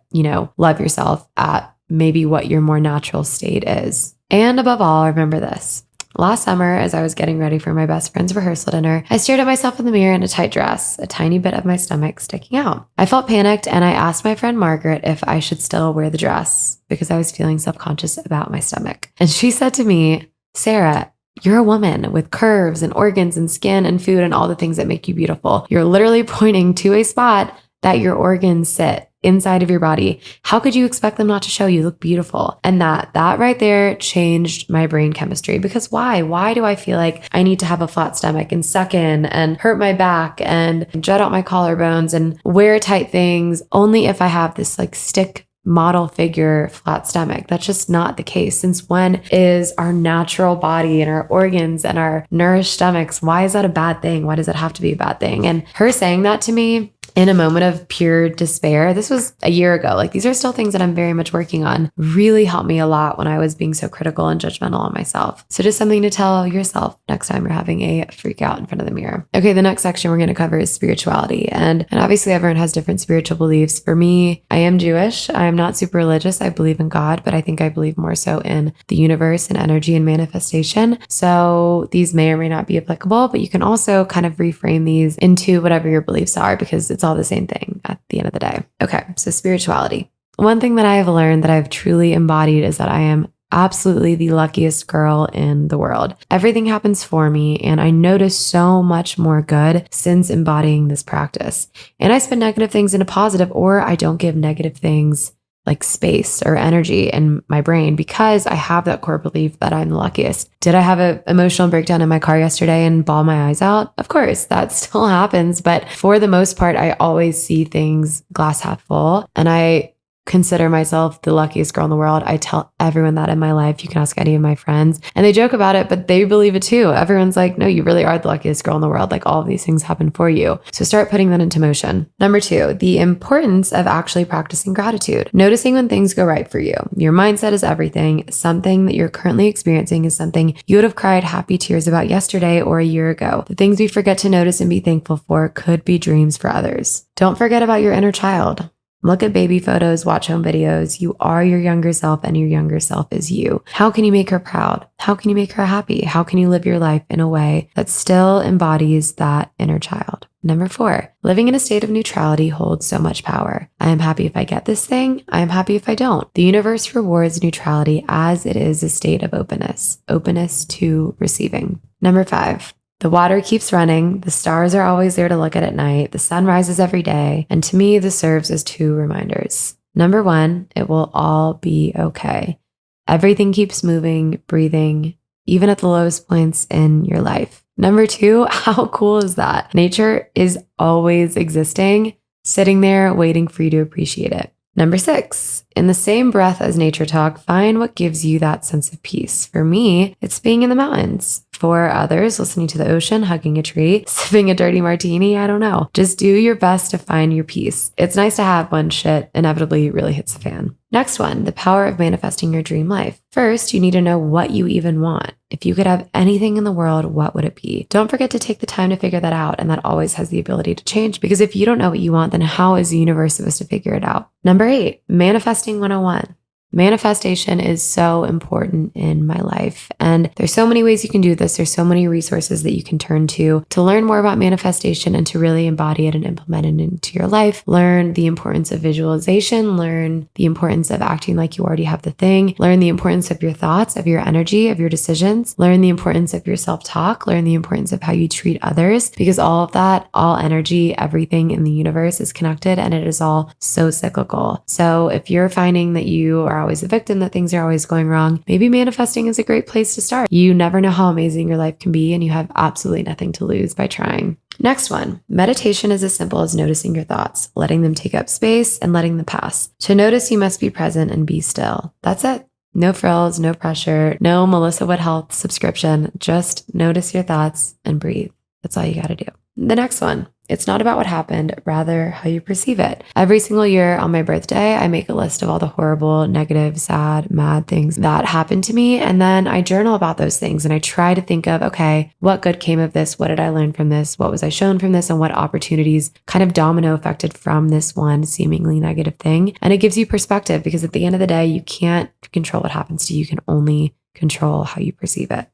love yourself at maybe what your more natural state is. And above all, remember this. Last summer, as I was getting ready for my best friend's rehearsal dinner, I stared at myself in the mirror in a tight dress, a tiny bit of my stomach sticking out. I felt panicked, and I asked my friend Margaret if I should still wear the dress because I was feeling self-conscious about my stomach. And she said to me, Sarah, you're a woman with curves and organs and skin and food and all the things that make you beautiful. You're literally pointing to a spot that your organs sit inside of your body. How could you expect them not to show you look beautiful? And that right there changed my brain chemistry. Because why? Why do I feel like I need to have a flat stomach and suck in and hurt my back and jut out my collarbones and wear tight things only if I have this like stick model figure flat stomach? That's just not the case. Since when is our natural body and our organs and our nourished stomachs, why is that a bad thing? Why does it have to be a bad thing? And her saying that to me in a moment of pure despair. This was a year ago. Like, these are still things that I'm very much working on. Really helped me a lot when I was being so critical and judgmental on myself. So just something to tell yourself next time you're having a freak out in front of the mirror. Okay, the next section we're going to cover is spirituality. And obviously everyone has different spiritual beliefs. For me, I am Jewish. I am not super religious. I believe in God, but I think I believe more so in the universe and energy and manifestation. So these may or may not be applicable, but you can also kind of reframe these into whatever your beliefs are, because it's all the same thing at the end of the day. Okay, so spirituality. One thing that I have learned that I've truly embodied is that I am absolutely the luckiest girl in the world. Everything happens for me, and I notice so much more good since embodying this practice. And I spin negative things into positive, or I don't give negative things like space or energy in my brain, because I have that core belief that I'm the luckiest. Did I have an emotional breakdown in my car yesterday and bawl my eyes out? Of course, that still happens. But for the most part, I always see things glass half full, and I consider myself the luckiest girl in the world. I tell everyone that in my life. You can ask any of my friends, and they joke about it, but they believe it too. Everyone's like, no, you really are the luckiest girl in the world. Like, all of these things happen for you. So start putting that into motion. Number 2, the importance of actually practicing gratitude. Noticing when things go right for you. Your mindset is everything. Something that you're currently experiencing is something you would have cried happy tears about yesterday or a year ago. The things we forget to notice and be thankful for could be dreams for others. Don't forget about your inner child. Look at baby photos, watch home videos. You are your younger self, and your younger self is you. How can you make her proud? How can you make her happy? How can you live your life in a way that still embodies that inner child? Number 4, living in a state of neutrality holds so much power. I am happy if I get this thing. I am happy if I don't. The universe rewards neutrality as it is a state of openness to receiving. Number 5, the water keeps running. The stars are always there to look at night. The sun rises every day. And to me, this serves as 2 reminders. Number 1, it will all be okay. Everything keeps moving, breathing, even at the lowest points in your life. Number 2, how cool is that? Nature is always existing, sitting there waiting for you to appreciate it. Number 6, in the same breath as nature talk, find what gives you that sense of peace. For me, it's being in the mountains. For others, listening to the ocean, hugging a tree, sipping a dirty martini, I don't know. Just do your best to find your peace. It's nice to have when shit inevitably really hits the fan. Next one, the power of manifesting your dream life. First, you need to know what you even want. If you could have anything in the world, what would it be? Don't forget to take the time to figure that out, and that always has the ability to change, because if you don't know what you want, then how is the universe supposed to figure it out? Number 8, manifesting 101. Manifestation is so important in my life, and there's so many ways you can do this. There's so many resources that you can turn to learn more about manifestation and to really embody it and implement it into your life. Learn the importance of visualization, learn the importance of acting like you already have the thing, learn the importance of your thoughts, of your energy, of your decisions, learn the importance of your self-talk, learn the importance of how you treat others, because all of that, all energy, everything in the universe is connected, and it is all so cyclical. So if you're finding that you are always a victim, that things are always going wrong, maybe manifesting is a great place to start. You never know how amazing your life can be, and you have absolutely nothing to lose by trying. Next one, meditation is as simple as noticing your thoughts, letting them take up space and letting them pass. To notice, you must be present and be still. That's it. No frills, no pressure, no Melissa Wood Health subscription. Just notice your thoughts and breathe. That's all you got to do. The next one, it's not about what happened, rather how you perceive it. Every single year on my birthday, I make a list of all the horrible, negative, sad, mad things that happened to me. And then I journal about those things, and I try to think of, okay, what good came of this? What did I learn from this? What was I shown from this? And what opportunities kind of domino affected from this one seemingly negative thing? And it gives you perspective, because at the end of the day, you can't control what happens to you. You can only control how you perceive it.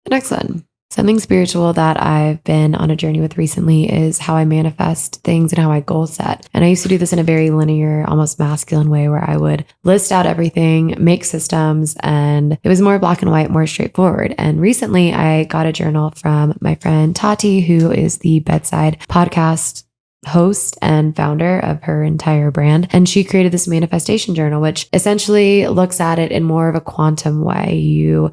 The next one. Something spiritual that I've been on a journey with recently is how I manifest things and how I goal set. And I used to do this in a very linear, almost masculine way, where I would list out everything, make systems, and it was more black and white, more straightforward. And recently I got a journal from my friend Tati, who is the Bedside podcast host and founder of her entire brand. And she created this manifestation journal, which essentially looks at it in more of a quantum way. You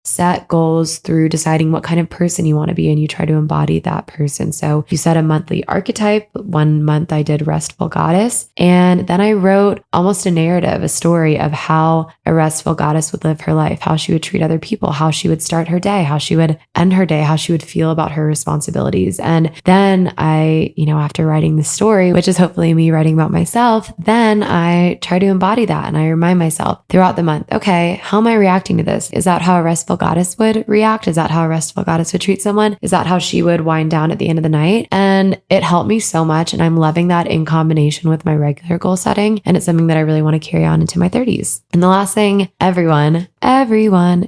set goals through deciding what kind of person you want to be and you try to embody that person. So you set a monthly archetype. 1 month I did restful goddess. And then I wrote almost a narrative, a story of how a restful goddess would live her life, how she would treat other people, how she would start her day, how she would end her day, how she would feel about her responsibilities. And then I, after writing the story, which is hopefully me writing about myself, then I try to embody that. And I remind myself throughout the month, okay, how am I reacting to this? Is that how a restful goddess would react? Is that how a restful goddess would treat someone? Is that how she would wind down at the end of the night? And it helped me so much. And I'm loving that in combination with my regular goal setting. And it's something that I really want to carry on into my 30s. And the last thing, everyone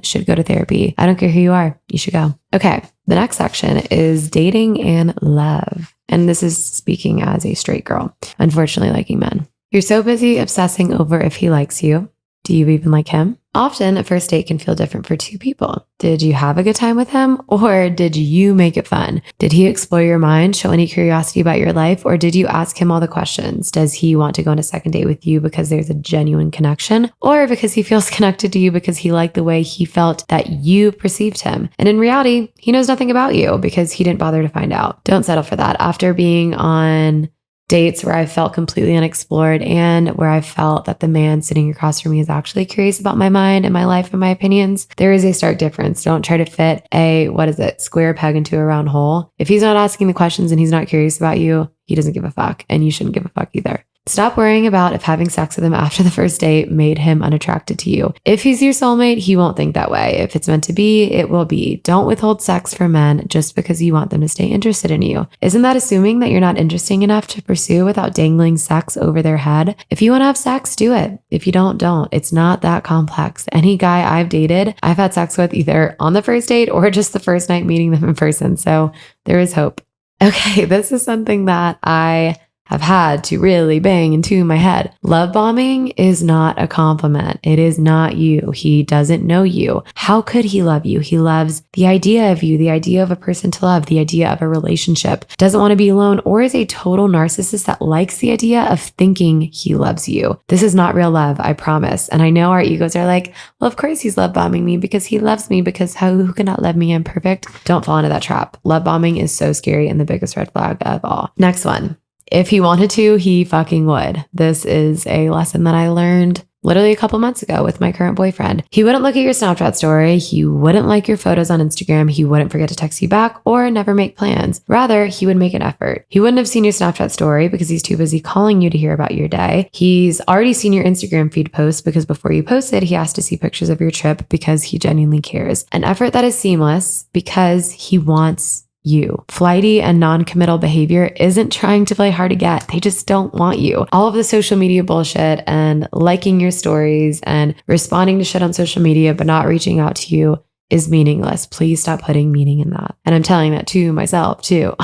should go to therapy. I don't care who you are, you should go. Okay, the next section is dating and love. And this is speaking as a straight girl, unfortunately liking men. You're so busy obsessing over if he likes you. Do you even like him? Often, a first date can feel different for two people. Did you have a good time with him, or did you make it fun? Did he explore your mind, show any curiosity about your life, or did you ask him all the questions? Does he want to go on a second date with you because there's a genuine connection, or because he feels connected to you because he liked the way he felt that you perceived him? And in reality, he knows nothing about you because he didn't bother to find out. Don't settle for that. After being on dates where I felt completely unexplored and where I felt that the man sitting across from me is actually curious about my mind and my life and my opinions, there is a stark difference. Don't try to fit a, square peg into a round hole. If he's not asking the questions and he's not curious about you, he doesn't give a fuck, and you shouldn't give a fuck either. Stop worrying about if having sex with him after the first date made him unattracted to you. If he's your soulmate, he won't think that way. If it's meant to be, it will be. Don't withhold sex for men just because you want them to stay interested in you. Isn't that assuming that you're not interesting enough to pursue without dangling sex over their head? If you want to have sex, do it. If you don't. It's not that complex. Any guy I've dated, I've had sex with either on the first date or just the first night meeting them in person. So there is hope. Okay, this is something that I have had to really bang into my head. Love bombing is not a compliment. It is not you. He doesn't know you. How could he love you? He loves the idea of you, the idea of a person to love, the idea of a relationship, doesn't want to be alone, or is a total narcissist that likes the idea of thinking he loves you. This is not real love, I promise. And I know our egos are like, well, of course he's love bombing me because he loves me, because who cannot love me? I'm perfect. Don't fall into that trap. Love bombing is so scary and the biggest red flag of all. Next one. If he wanted to, he fucking would. This is a lesson that I learned literally a couple months ago with my current boyfriend. He wouldn't look at your Snapchat story. He wouldn't like your photos on Instagram. He wouldn't forget to text you back or never make plans. Rather, he would make an effort. He wouldn't have seen your Snapchat story because he's too busy calling you to hear about your day. He's already seen your Instagram feed post because before you posted, he asked to see pictures of your trip because he genuinely cares. An effort that is seamless because he wants you. Flighty and non-committal behavior isn't trying to play hard to get. They just don't want you. All of the social media bullshit and liking your stories and responding to shit on social media but not reaching out to you is meaningless. Please stop putting meaning in that. And I'm telling that to myself too.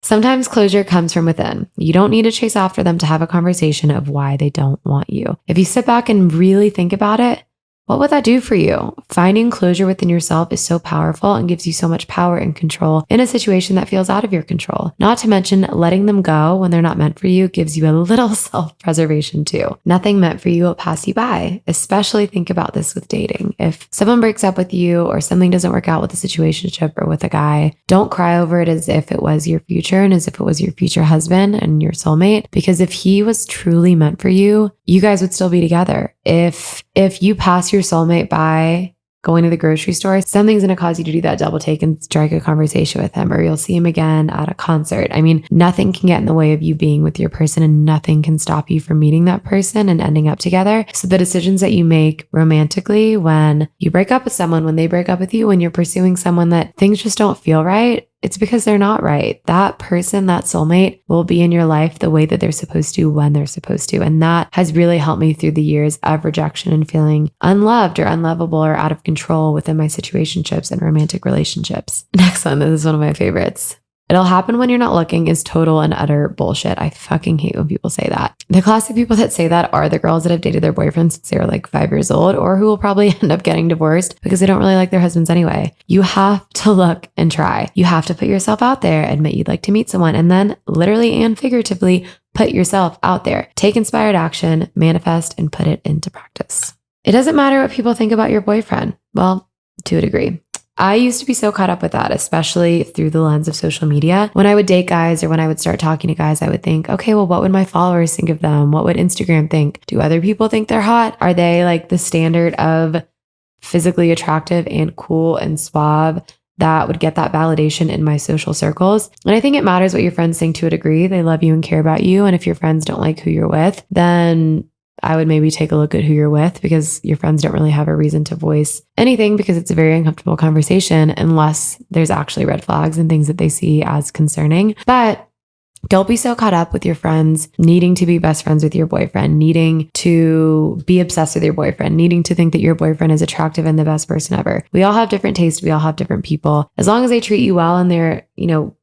Sometimes closure comes from within. You don't need to chase after them to have a conversation of why they don't want you. If you sit back and really think about it, what would that do for you? Finding closure within yourself is so powerful and gives you so much power and control in a situation that feels out of your control. Not to mention, letting them go when they're not meant for you gives you a little self-preservation too. Nothing meant for you will pass you by. Especially think about this with dating. If someone breaks up with you or something doesn't work out with a situationship or with a guy, don't cry over it as if it was your future and as if it was your future husband and your soulmate. Because if he was truly meant for you, you guys would still be together. If you pass your soulmate by going to the grocery store, something's going to cause you to do that double take and strike a conversation with him, or you'll see him again at a concert. I mean, nothing can get in the way of you being with your person, and nothing can stop you from meeting that person and ending up together. So the decisions that you make romantically when you break up with someone, when they break up with you, when you're pursuing someone that things just don't feel right, it's because they're not right. That person, that soulmate, will be in your life the way that they're supposed to when they're supposed to. And that has really helped me through the years of rejection and feeling unloved or unlovable or out of control within my situationships and romantic relationships. Next one, this is one of my favorites. It'll happen when you're not looking is total and utter bullshit. I fucking hate when people say that. The classic people that say that are the girls that have dated their boyfriends since they were like 5 years old, or who will probably end up getting divorced because they don't really like their husbands anyway. You have to look and try. You have to put yourself out there, admit you'd like to meet someone, and then literally and figuratively put yourself out there. Take inspired action, manifest, and put it into practice. It doesn't matter what people think about your boyfriend. Well, to a degree. I used to be so caught up with that, especially through the lens of social media. When I would date guys or when I would start talking to guys, I would think, okay, well, what would my followers think of them? What would Instagram think? Do other people think they're hot? Are they like the standard of physically attractive and cool and suave that would get that validation in my social circles? And I think it matters what your friends think to a degree. They love you and care about you. And if your friends don't like who you're with, then I would maybe take a look at who you're with, because your friends don't really have a reason to voice anything, because it's a very uncomfortable conversation unless there's actually red flags and things that they see as concerning. But don't be so caught up with your friends needing to be best friends with your boyfriend, needing to be obsessed with your boyfriend, needing to think that your boyfriend is attractive and the best person ever. We all have different tastes. We all have different people. As long as they treat you well and they're,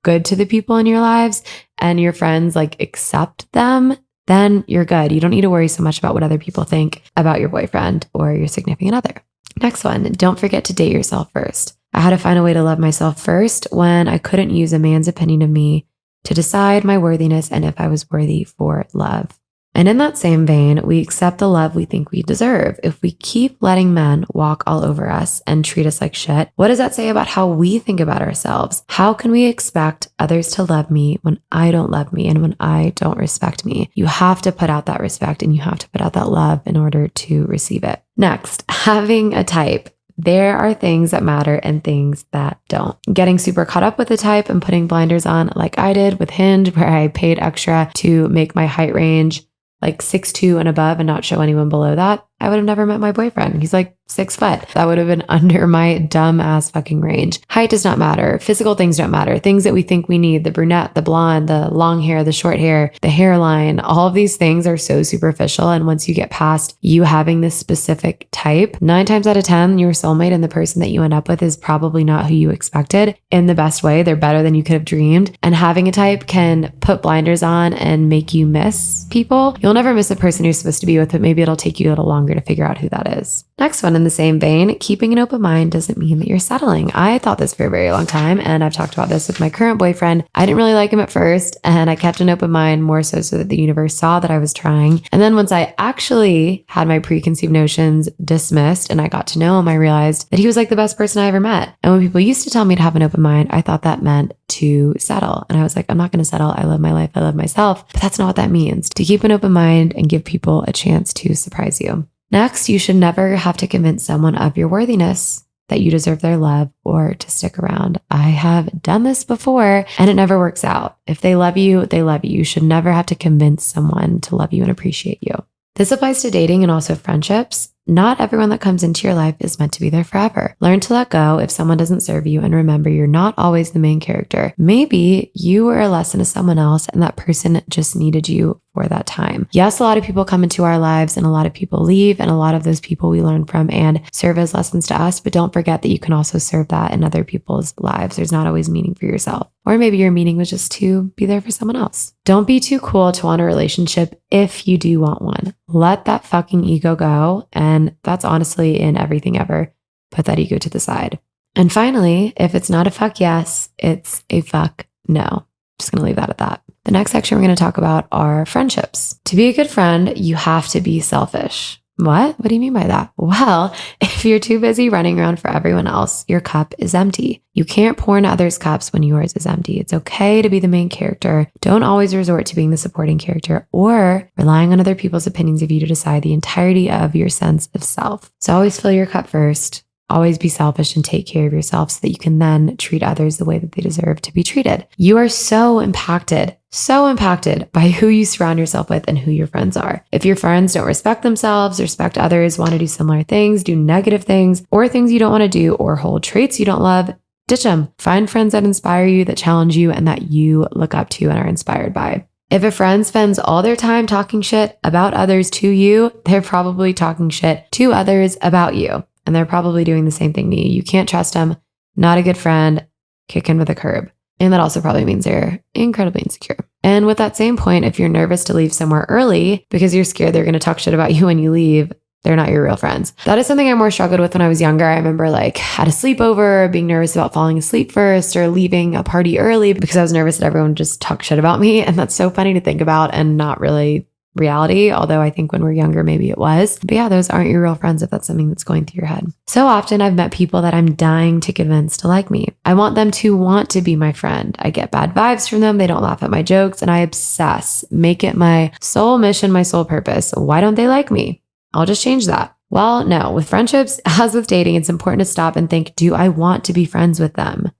good to the people in your lives and your friends like accept them, then you're good. You don't need to worry so much about what other people think about your boyfriend or your significant other. Next one, don't forget to date yourself first. I had to find a way to love myself first when I couldn't use a man's opinion of me to decide my worthiness and if I was worthy for love. And in that same vein, we accept the love we think we deserve. If we keep letting men walk all over us and treat us like shit, what does that say about how we think about ourselves? How can we expect others to love me when I don't love me and when I don't respect me? You have to put out that respect and you have to put out that love in order to receive it. Next, having a type. There are things that matter and things that don't. Getting super caught up with the type and putting blinders on like I did with Hinge, where I paid extra to make my height range like 6'2" and above and not show anyone below that, I would have never met my boyfriend. He's like 6 foot. That would have been under my dumb ass fucking range. Height does not matter. Physical things don't matter. Things that we think we need, the brunette, the blonde, the long hair, the short hair, the hairline, all of these things are so superficial. And once you get past you having this specific type, 9 times out of 10, your soulmate and the person that you end up with is probably not who you expected in the best way. They're better than you could have dreamed. And having a type can put blinders on and make you miss people. You'll never miss the person you're supposed to be with, but maybe it'll take you a little longer to figure out who that is. Next one, in the same vein, keeping an open mind doesn't mean that you're settling. I thought this for a very long time, and I've talked about this with my current boyfriend. I didn't really like him at first, and I kept an open mind more so that the universe saw that I was trying. And then once I actually had my preconceived notions dismissed and I got to know him, I realized that he was like the best person I ever met. And when people used to tell me to have an open mind, I thought that meant to settle. And I was like, I'm not going to settle. I love my life. I love myself. But that's not what that means. To keep an open mind and give people a chance to surprise you. Next, you should never have to convince someone of your worthiness, that you deserve their love or to stick around. I have done this before and it never works out. If they love you, they love you. You should never have to convince someone to love you and appreciate you. This applies to dating and also friendships. Not everyone that comes into your life is meant to be there forever. Learn to let go if someone doesn't serve you, and remember you're not always the main character. Maybe you were a lesson to someone else and that person just needed you for that time. Yes, a lot of people come into our lives and a lot of people leave, and a lot of those people we learn from and serve as lessons to us, but don't forget that you can also serve that in other people's lives. There's not always meaning for yourself. Or maybe your meaning was just to be there for someone else. Don't be too cool to want a relationship if you do want one. Let that fucking ego go. And that's honestly in everything ever. Put that ego to the side. And finally, if it's not a fuck yes, it's a fuck no. Just going to leave that at that. The next section we're going to talk about are friendships. To be a good friend, you have to be selfish. What? What do you mean by that? Well, if you're too busy running around for everyone else, your cup is empty. You can't pour into others' cups when yours is empty. It's okay to be the main character. Don't always resort to being the supporting character or relying on other people's opinions of you to decide the entirety of your sense of self. So always fill your cup first. Always be selfish and take care of yourself so that you can then treat others the way that they deserve to be treated. You are so impacted by who you surround yourself with and who your friends are. If your friends don't respect themselves, respect others, want to do similar things, do negative things, or things you don't want to do, or hold traits you don't love, ditch them. Find friends that inspire you, that challenge you, and that you look up to and are inspired by. If a friend spends all their time talking shit about others to you, they're probably talking shit to others about you. And they're probably doing the same thing to you. You can't trust them. Not a good friend. Kick in with a curb. And that also probably means they're incredibly insecure. And with that same point, if you're nervous to leave somewhere early because you're scared they're going to talk shit about you when you leave, they're not your real friends. That is something I more struggled with when I was younger. I remember at a sleepover, being nervous about falling asleep first or leaving a party early because I was nervous that everyone would just talk shit about me. And that's so funny to think about and not really reality, although I think when we're younger, maybe it was. But yeah, those aren't your real friends if that's something that's going through your head. So often I've met people that I'm dying to convince to like me. I want them to want to be my friend. I get bad vibes from them. They don't laugh at my jokes, and I obsess, make it my sole mission, my sole purpose. Why don't they like me? I'll just change that. Well, no, with friendships, as with dating, it's important to stop and think, do I want to be friends with them?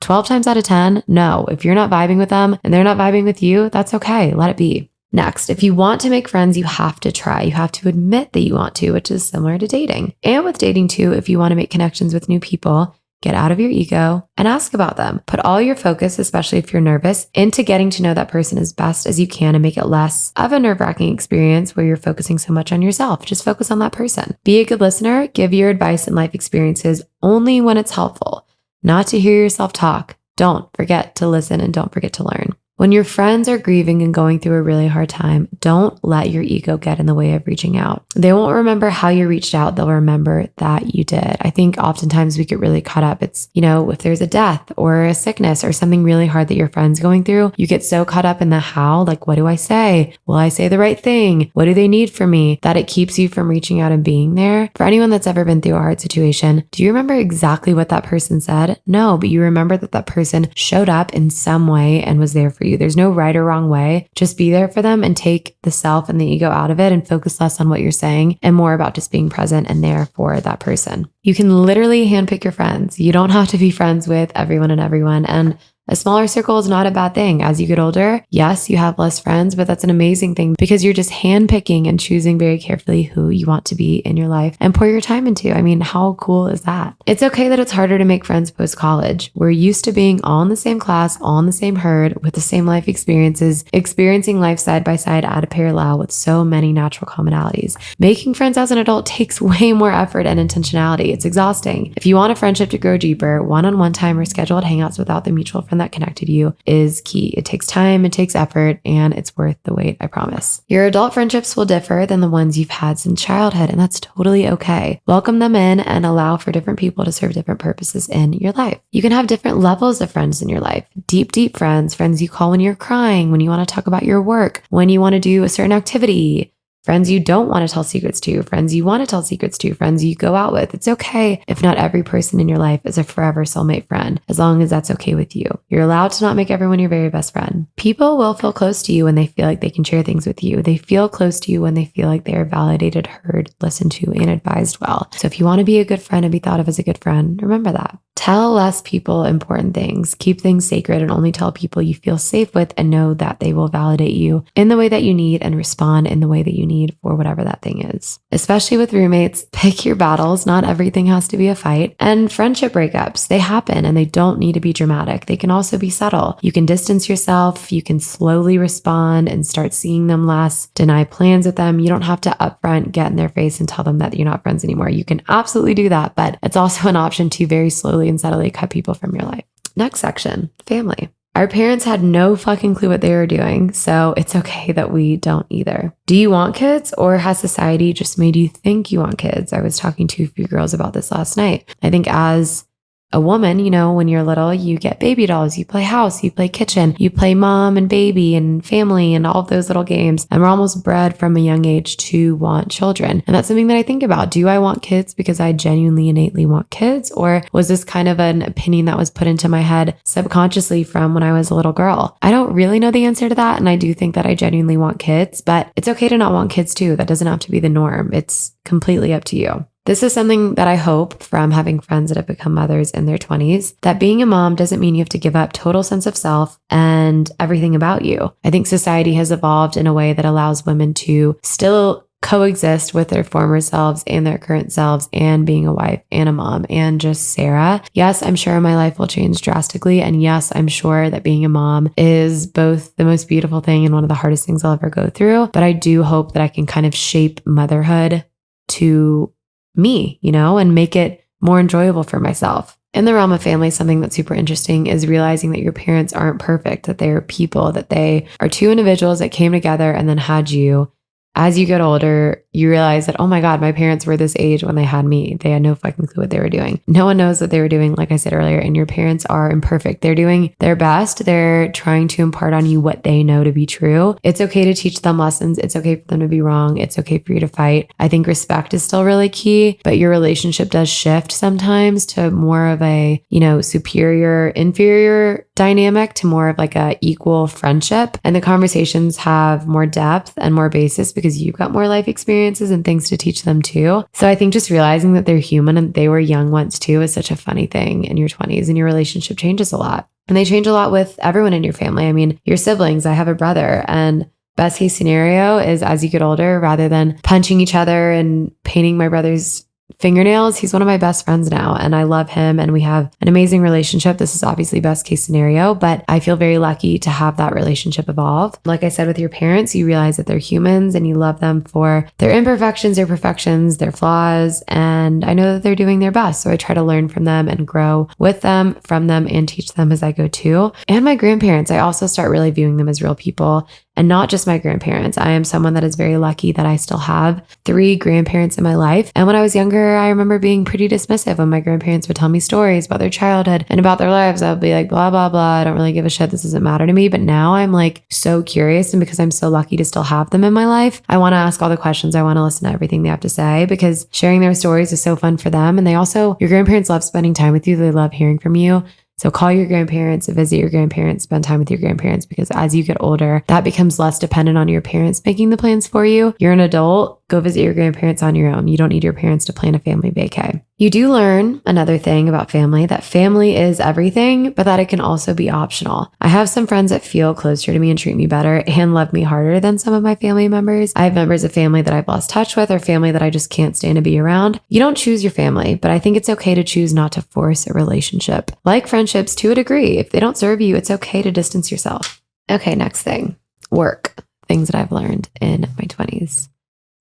12 times out of 10, no. If you're not vibing with them and they're not vibing with you, that's okay. Let it be. Next, if you want to make friends, you have to try. You have to admit that you want to, which is similar to dating. And with dating too, if you want to make connections with new people, get out of your ego and ask about them. Put all your focus, especially if you're nervous, into getting to know that person as best as you can and make it less of a nerve-wracking experience where you're focusing so much on yourself. Just focus on that person. Be a good listener. Give your advice and life experiences only when it's helpful, not to hear yourself talk. Don't forget to listen and don't forget to learn. When your friends are grieving and going through a really hard time, don't let your ego get in the way of reaching out. They won't remember how you reached out. They'll remember that you did. I think oftentimes we get really caught up. It's, if there's a death or a sickness or something really hard that your friend's going through, you get so caught up in the how, like, what do I say? Will I say the right thing? What do they need from me? That it keeps you from reaching out and being there. For anyone that's ever been through a hard situation, do you remember exactly what that person said? No, but you remember that that person showed up in some way and was there for you. There's no right or wrong way. Just be there for them and take the self and the ego out of it and focus less on what you're saying and more about just being present and there for that person. You can literally handpick your friends. You don't have to be friends with everyone and everyone. And a smaller circle is not a bad thing. As you get older, yes, you have less friends, but that's an amazing thing because you're just handpicking and choosing very carefully who you want to be in your life and pour your time into. I mean, how cool is that? It's okay that it's harder to make friends post-college. We're used to being all in the same class, all in the same herd, with the same life experiences, experiencing life side by side at a parallel with so many natural commonalities. Making friends as an adult takes way more effort and intentionality. It's exhausting. If you want a friendship to grow deeper, one-on-one time or scheduled hangouts without the mutual friend that connected you is key. It takes time, it takes effort, and it's worth the wait, I promise. Your adult friendships will differ than the ones you've had since childhood, and that's totally okay. Welcome them in and allow for different people to serve different purposes in your life. You can have different levels of friends in your life. Deep, deep friends you call when you're crying, when you want to talk about your work, when you want to do a certain activity. Friends you don't want to tell secrets to, friends you want to tell secrets to, friends you go out with. It's okay if not every person in your life is a forever soulmate friend, as long as that's okay with you. You're allowed to not make everyone your very best friend. People will feel close to you when they feel like they can share things with you. They feel close to you when they feel like they are validated, heard, listened to, and advised well. So if you want to be a good friend and be thought of as a good friend, remember that. Tell less people important things. Keep things sacred and only tell people you feel safe with and know that they will validate you in the way that you need and respond in the way that you need for whatever that thing is. Especially with roommates, pick your battles. Not everything has to be a fight. And friendship breakups, they happen and they don't need to be dramatic. They can also be subtle. You can distance yourself. You can slowly respond and start seeing them less, deny plans with them. You don't have to upfront get in their face and tell them that you're not friends anymore. You can absolutely do that, but it's also an option to very slowly and subtly cut people from your life. Next section, family. Our parents had no fucking clue what they were doing, so it's okay that we don't either. Do you want kids, or has society just made you think you want kids? I was talking to a few girls about this last night. I think as a woman, when you're little, you get baby dolls, you play house, you play kitchen, you play mom and baby and family and all of those little games. And we're almost bred from a young age to want children. And that's something that I think about. Do I want kids because I genuinely, innately want kids? Or was this kind of an opinion that was put into my head subconsciously from when I was a little girl? I don't really know the answer to that. And I do think that I genuinely want kids, but it's okay to not want kids too. That doesn't have to be the norm. It's completely up to you. This is something that I hope from having friends that have become mothers in their 20s, that being a mom doesn't mean you have to give up total sense of self and everything about you. I think society has evolved in a way that allows women to still coexist with their former selves and their current selves and being a wife and a mom and just Sarah. Yes, I'm sure my life will change drastically. And yes, I'm sure that being a mom is both the most beautiful thing and one of the hardest things I'll ever go through. But I do hope that I can kind of shape motherhood to me, and make it more enjoyable for myself. In the realm of family, something that's super interesting is realizing that your parents aren't perfect, that they're people, that they are two individuals that came together and then had you. As you get older, you realize that, oh my God, my parents were this age when they had me. They had no fucking clue what they were doing. No one knows what they were doing, like I said earlier, and your parents are imperfect. They're doing their best. They're trying to impart on you what they know to be true. It's okay to teach them lessons. It's okay for them to be wrong. It's okay for you to fight. I think respect is still really key, but your relationship does shift sometimes to more of a, superior, inferior dynamic to more of like a equal friendship. And the conversations have more depth and more basis because you've got more life experiences and things to teach them too. So I think just realizing that they're human and they were young once too is such a funny thing in your 20s, and your relationship changes a lot. And they change a lot with everyone in your family. I mean, your siblings, I have a brother, and best case scenario is as you get older, rather than punching each other and painting my brother's fingernails, he's one of my best friends now, and I love him and we have an amazing relationship. This is obviously best case scenario, but I feel very lucky to have that relationship evolve. Like I said, with your parents, you realize that they're humans and you love them for their imperfections, their perfections, their flaws, and I know that they're doing their best. So I try to learn from them and grow with them, from them, and teach them as I go too. And my grandparents, I also start really viewing them as real people. And not just my grandparents. I am someone that is very lucky that I still have 3 grandparents in my life. And when I was younger, I remember being pretty dismissive when my grandparents would tell me stories about their childhood and about their lives. I would be like, blah, blah, blah. I don't really give a shit. This doesn't matter to me. But now I'm like so curious. And because I'm so lucky to still have them in my life, I want to ask all the questions. I want to listen to everything they have to say because sharing their stories is so fun for them. And they also, your grandparents love spending time with you. They love hearing from you. So call your grandparents, visit your grandparents, spend time with your grandparents, because as you get older, that becomes less dependent on your parents making the plans for you. You're an adult. Go visit your grandparents on your own. You don't need your parents to plan a family vacay. You do learn another thing about family, that family is everything, but that it can also be optional. I have some friends that feel closer to me and treat me better and love me harder than some of my family members. I have members of family that I've lost touch with or family that I just can't stand to be around. You don't choose your family, but I think it's okay to choose not to force a relationship. Like friendships to a degree, if they don't serve you, it's okay to distance yourself. Okay, next thing, work. Things that I've learned in my 20s.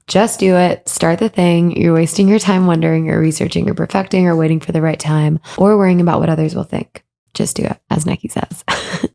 Just do it. Start the thing. You're wasting your time wondering or researching or perfecting or waiting for the right time or worrying about what others will think. Just do it, as Nike says.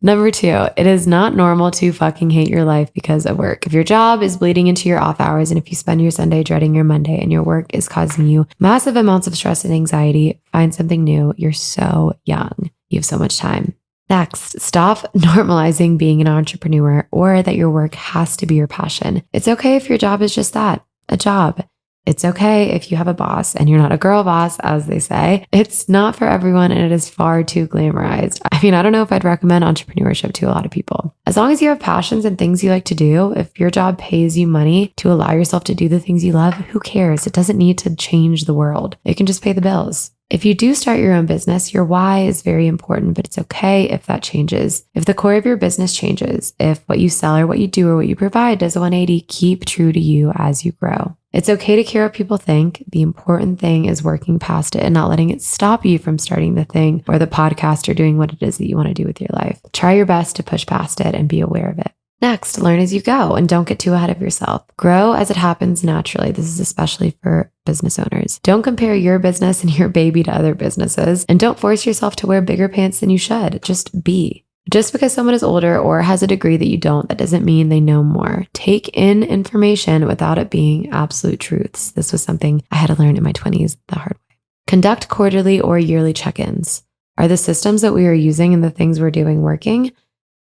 Number 2, it is not normal to fucking hate your life because of work. If your job is bleeding into your off hours and if you spend your Sunday dreading your Monday and your work is causing you massive amounts of stress and anxiety, find something new. You're so young. You have so much time. Next, stop normalizing being an entrepreneur or that your work has to be your passion. It's okay if your job is just that, a job. It's okay if you have a boss and you're not a girl boss, as they say. It's not for everyone and it is far too glamorized. I mean, I don't know if I'd recommend entrepreneurship to a lot of people. As long as you have passions and things you like to do, if your job pays you money to allow yourself to do the things you love, who cares? It doesn't need to change the world. It can just pay the bills. If you do start your own business, your why is very important, but it's okay if that changes. If the core of your business changes, if what you sell or what you do or what you provide does a 180, keep true to you as you grow. It's okay to care what people think. The important thing is working past it and not letting it stop you from starting the thing or the podcast or doing what it is that you want to do with your life. Try your best to push past it and be aware of it. Next, learn as you go and don't get too ahead of yourself. Grow as it happens naturally. This is especially for business owners. Don't compare your business and your baby to other businesses, and don't force yourself to wear bigger pants than you should. Just be. Just because someone is older or has a degree that you don't, that doesn't mean they know more. Take in information without it being absolute truths. This was something I had to learn in my 20s the hard way. Conduct quarterly or yearly check-ins. Are the systems that we are using and the things we're doing working?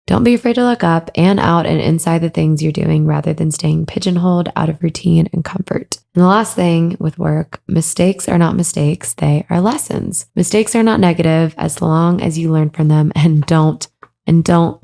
Don't be afraid to look up and out and inside the things you're doing rather than staying pigeonholed out of routine and comfort. And the last thing with work, mistakes are not mistakes. They are lessons. Mistakes are not negative as long as you learn from them and don't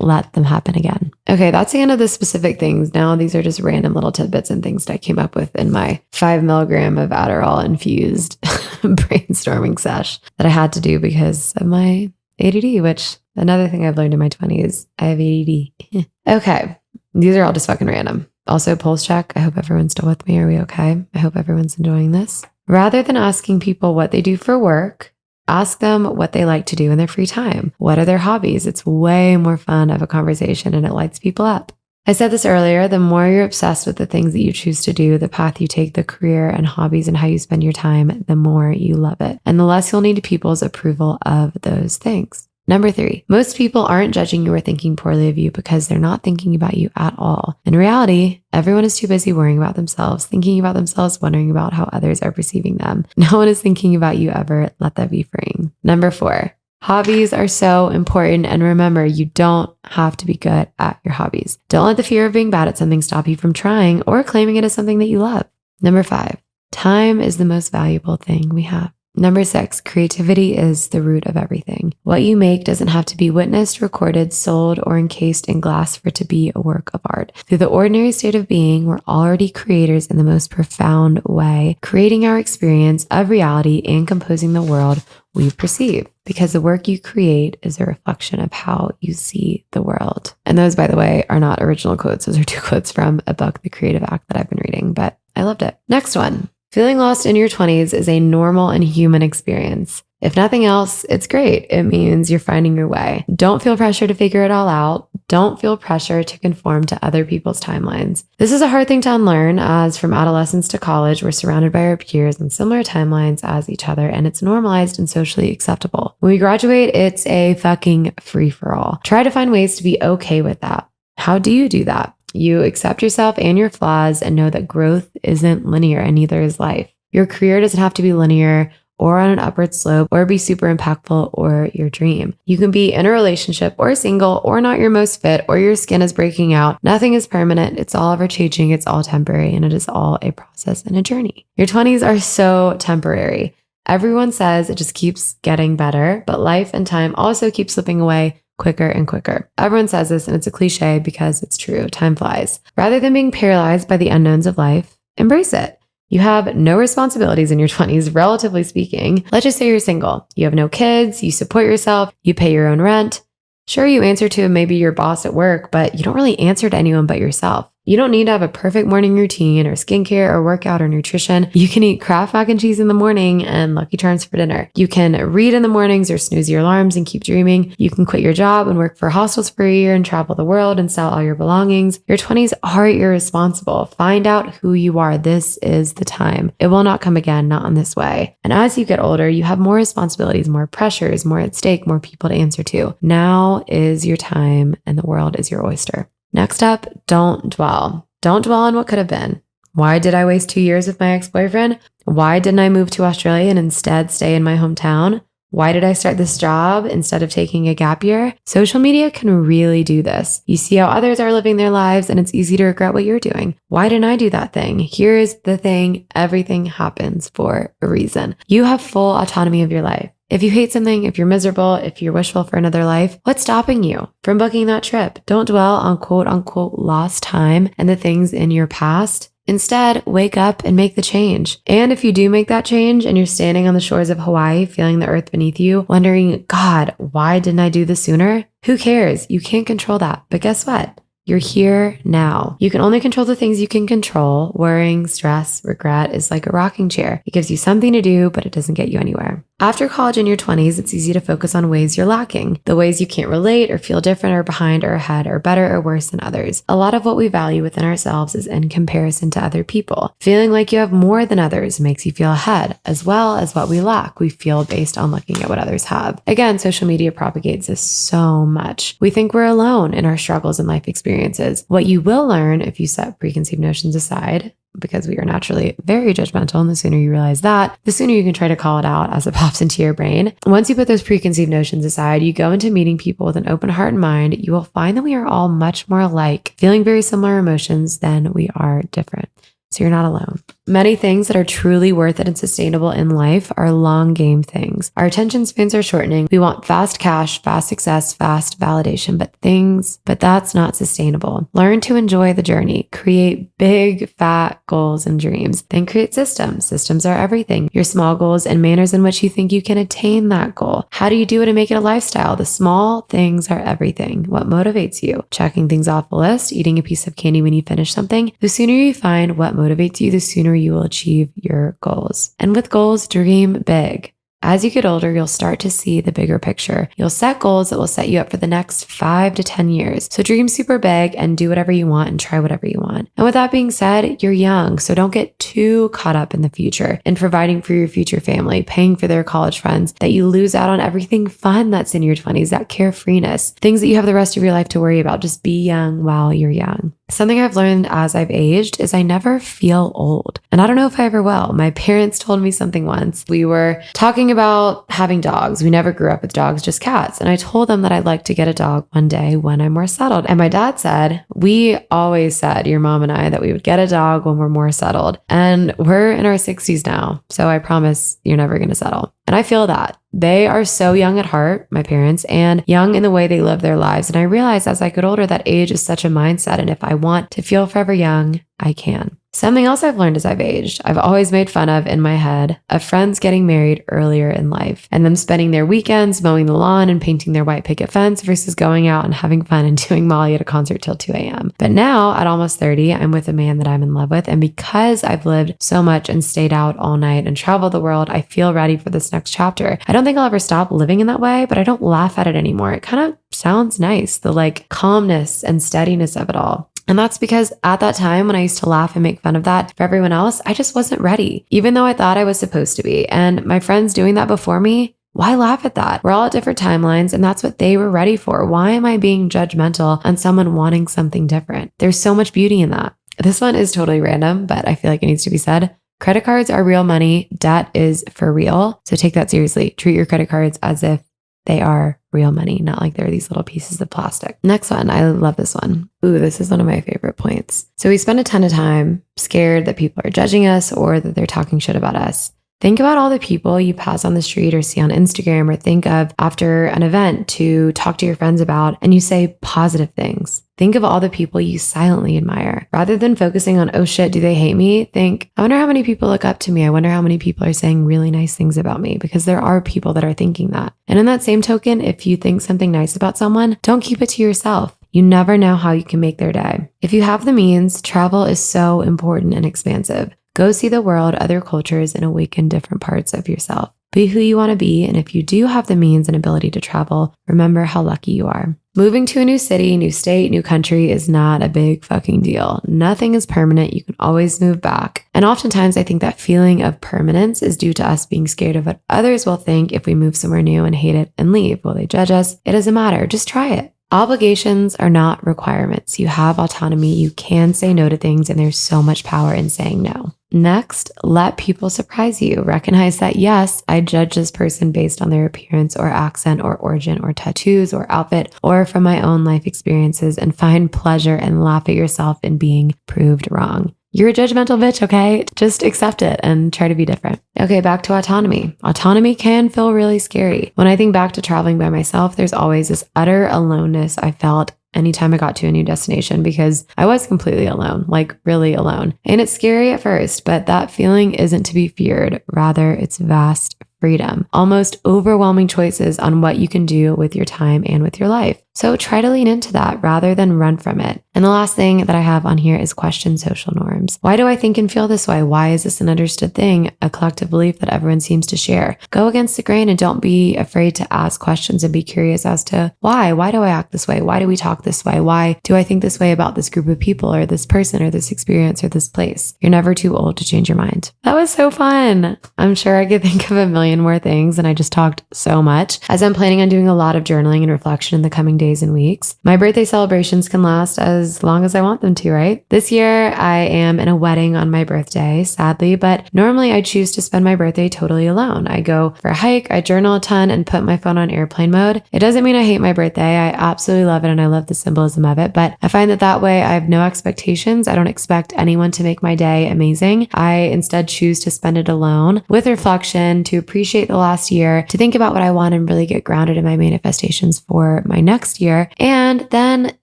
let them happen again. Okay, that's the end of the specific things. Now these are just random little tidbits and things that I came up with in my 5 milligram of Adderall infused brainstorming sesh that I had to do because of my ADD, which another thing I've learned in my 20s, I have ADD. Okay, these are all just fucking random. Also, pulse check. I hope everyone's still with me. Are we okay? I hope everyone's enjoying this. Rather than asking people what they do for work, ask them what they like to do in their free time. What are their hobbies? It's way more fun of a conversation and it lights people up. I said this earlier, the more you're obsessed with the things that you choose to do, the path you take, the career and hobbies and how you spend your time, the more you love it. And the less you'll need people's approval of those things. Number 3, most people aren't judging you or thinking poorly of you because they're not thinking about you at all. In reality, everyone is too busy worrying about themselves, thinking about themselves, wondering about how others are perceiving them. No one is thinking about you ever. Let that be freeing. Number 4, hobbies are so important. And remember, you don't have to be good at your hobbies. Don't let the fear of being bad at something stop you from trying or claiming it as something that you love. Number 5, time is the most valuable thing we have. Number 6, creativity is the root of everything. What you make doesn't have to be witnessed, recorded, sold, or encased in glass for it to be a work of art. Through the ordinary state of being, we're already creators in the most profound way, creating our experience of reality and composing the world we perceive, because the work you create is a reflection of how you see the world. And those, by the way, are not original quotes. Those are 2 quotes from a book, The Creative Act, that I've been reading, but I loved it. Next one. Feeling lost in your 20s is a normal and human experience. If nothing else, it's great. It means you're finding your way. Don't feel pressure to figure it all out. Don't feel pressure to conform to other people's timelines. This is a hard thing to unlearn, as from adolescence to college, we're surrounded by our peers on similar timelines as each other, and it's normalized and socially acceptable. When we graduate, it's a fucking free-for-all. Try to find ways to be okay with that. How do you do that? You accept yourself and your flaws and know that growth isn't linear, and neither is life. Your career doesn't have to be linear or on an upward slope or be super impactful or your dream. You can be in a relationship or single or not your most fit or your skin is breaking out. Nothing is permanent. It's all ever changing. It's all temporary, and it is all a process and a journey. Your 20s are so temporary. Everyone says it just keeps getting better, but life and time also keep slipping away quicker and quicker. Everyone says this, and it's a cliche because it's true. Time flies. Rather than being paralyzed by the unknowns of life, embrace it. You have no responsibilities in your 20s, relatively speaking. Let's just say you're single. You have no kids. You support yourself. You pay your own rent. Sure, you answer to maybe your boss at work, but you don't really answer to anyone but yourself. You don't need to have a perfect morning routine or skincare or workout or nutrition. You can eat Kraft mac and cheese in the morning and Lucky Charms for dinner. You can read in the mornings or snooze your alarms and keep dreaming. You can quit your job and work for hostels for a year and travel the world and sell all your belongings. Your 20s are irresponsible. Find out who you are. This is the time. It will not come again, not in this way. And as you get older, you have more responsibilities, more pressures, more at stake, more people to answer to. Now is your time, and the world is your oyster. Next up, don't dwell. Don't dwell on what could have been. Why did I waste 2 years with my ex-boyfriend? Why didn't I move to Australia and instead stay in my hometown? Why did I start this job instead of taking a gap year? Social media can really do this. You see how others are living their lives, and it's easy to regret what you're doing. Why didn't I do that thing? Here's the thing. Everything happens for a reason. You have full autonomy of your life. If you hate something, if you're miserable, if you're wishful for another life, what's stopping you from booking that trip? Don't dwell on quote unquote lost time and the things in your past. Instead, wake up and make the change. And if you do make that change and you're standing on the shores of Hawaii, feeling the earth beneath you, wondering, God, why didn't I do this sooner? Who cares? You can't control that. But guess what? You're here now. You can only control the things you can control. Worrying, stress, regret is like a rocking chair. It gives you something to do, but it doesn't get you anywhere. After college in your 20s, it's easy to focus on ways you're lacking, the ways you can't relate or feel different or behind or ahead or better or worse than others. A lot of what we value within ourselves is in comparison to other people. Feeling like you have more than others makes you feel ahead, as well as what we lack we feel based on looking at what others have. Again, social media propagates this so much. We think we're alone in our struggles and life experiences. What you will learn if you set preconceived notions aside, because we are naturally very judgmental, and the sooner you realize that, the sooner you can try to call it out as it pops into your brain. Once you put those preconceived notions aside, you go into meeting people with an open heart and mind, you will find that we are all much more alike, feeling very similar emotions than we are different. So you're not alone. Many things that are truly worth it and sustainable in life are long game things. Our attention spans are shortening. We want fast cash, fast success, fast validation, but that's not sustainable. Learn to enjoy the journey. Create big, fat goals and dreams. Then create systems. Systems are everything. Your small goals and manners in which you think you can attain that goal. How do you do it and make it a lifestyle? The small things are everything. What motivates you? Checking things off the list, eating a piece of candy when you finish something. The sooner you find what motivates you, the sooner you will achieve your goals. And with goals, dream big. As you get older, you'll start to see the bigger picture. You'll set goals that will set you up for the next 5 to 10 years. So dream super big and do whatever you want and try whatever you want. And with that being said, you're young, so don't get too caught up in the future and providing for your future family, paying for their college funds, that you lose out on everything fun that's in your 20s, that carefreeness, things that you have the rest of your life to worry about. Just be young while you're young. Something I've learned as I've aged is I never feel old. And I don't know if I ever will. My parents told me something once. We were talking about having dogs. We never grew up with dogs, just cats. And I told them that I'd like to get a dog one day when I'm more settled. And my dad said, we always said, your mom and I, that we would get a dog when we're more settled. And we're in our 60s now. So I promise you're never going to settle. And I feel that. They are so young at heart, my parents, and young in the way they live their lives. And I realize as I get older that age is such a mindset. And if I want to feel forever young, I can. Something else I've learned as I've aged, I've always made fun of friends getting married earlier in life and them spending their weekends mowing the lawn and painting their white picket fence versus going out and having fun and doing Molly at a concert till 2 a.m. But now at almost 30, I'm with a man that I'm in love with. And because I've lived so much and stayed out all night and traveled the world, I feel ready for this next chapter. I don't think I'll ever stop living in that way, but I don't laugh at it anymore. It kind of sounds nice, the calmness and steadiness of it all. And that's because at that time when I used to laugh and make fun of that for everyone else, I just wasn't ready, even though I thought I was supposed to be. And my friends doing that before me, why laugh at that? We're all at different timelines and that's what they were ready for. Why am I being judgmental on someone wanting something different? There's so much beauty in that. This one is totally random, but I feel like it needs to be said. Credit cards are real money. Debt is for real. So take that seriously. Treat your credit cards as if they are real money, not like they're these little pieces of plastic. Next one. I love this one. Ooh, this is one of my favorite points. So we spend a ton of time scared that people are judging us or that they're talking shit about us. Think about all the people you pass on the street or see on Instagram or think of after an event to talk to your friends about and you say positive things. Think of all the people you silently admire. Rather than focusing on, oh shit, do they hate me? Think, I wonder how many people look up to me. I wonder how many people are saying really nice things about me, because there are people that are thinking that. And in that same token, if you think something nice about someone, don't keep it to yourself. You never know how you can make their day. If you have the means, travel is so important and expansive. Go see the world, other cultures, and awaken different parts of yourself. Be who you want to be, and if you do have the means and ability to travel, remember how lucky you are. Moving to a new city, new state, new country is not a big fucking deal. Nothing is permanent. You can always move back. And oftentimes I think that feeling of permanence is due to us being scared of what others will think if we move somewhere new and hate it and leave. Will they judge us? It doesn't matter. Just try it. Obligations are not requirements. You have autonomy. You can say no to things, and there's so much power in saying no. Next, let people surprise you. Recognize that, yes, I judge this person based on their appearance or accent or origin or tattoos or outfit or from my own life experiences, and find pleasure and laugh at yourself in being proved wrong. You're a judgmental bitch, okay? Just accept it and try to be different. Okay, back to autonomy. Autonomy can feel really scary. When I think back to traveling by myself, there's always this utter aloneness I felt anytime I got to a new destination, because I was completely alone, really alone. And it's scary at first, but that feeling isn't to be feared. Rather, it's vast freedom, almost overwhelming choices on what you can do with your time and with your life. So try to lean into that rather than run from it. And the last thing that I have on here is question social norms. Why do I think and feel this way? Why is this an understood thing, a collective belief that everyone seems to share? Go against the grain and don't be afraid to ask questions and be curious as to why. Why do I act this way? Why do we talk this way? Why do I think this way about this group of people or this person or this experience or this place? You're never too old to change your mind. That was so fun. I'm sure I could think of a million more things, and I just talked so much, as I'm planning on doing a lot of journaling and reflection in the coming days and weeks. My birthday celebrations can last as long as I want them to, right? This year, I am in a wedding on my birthday, sadly, but normally I choose to spend my birthday totally alone. I go for a hike, I journal a ton, and put my phone on airplane mode. It doesn't mean I hate my birthday. I absolutely love it, and I love the symbolism of it, but I find that way I have no expectations. I don't expect anyone to make my day amazing. I instead choose to spend it alone with reflection, to appreciate the last year, to think about what I want and really get grounded in my manifestations for my next year. And then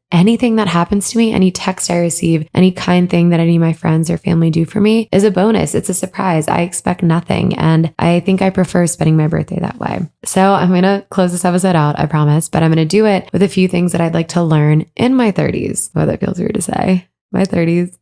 anything that happens to me, any text I receive, any kind thing that any of my friends or family do for me is a bonus. It's a surprise. I expect nothing. And I think I prefer spending my birthday that way. So I'm going to close this episode out, I promise, but I'm going to do it with a few things that I'd like to learn in my 30s. Oh, that feels weird to say. My 30s.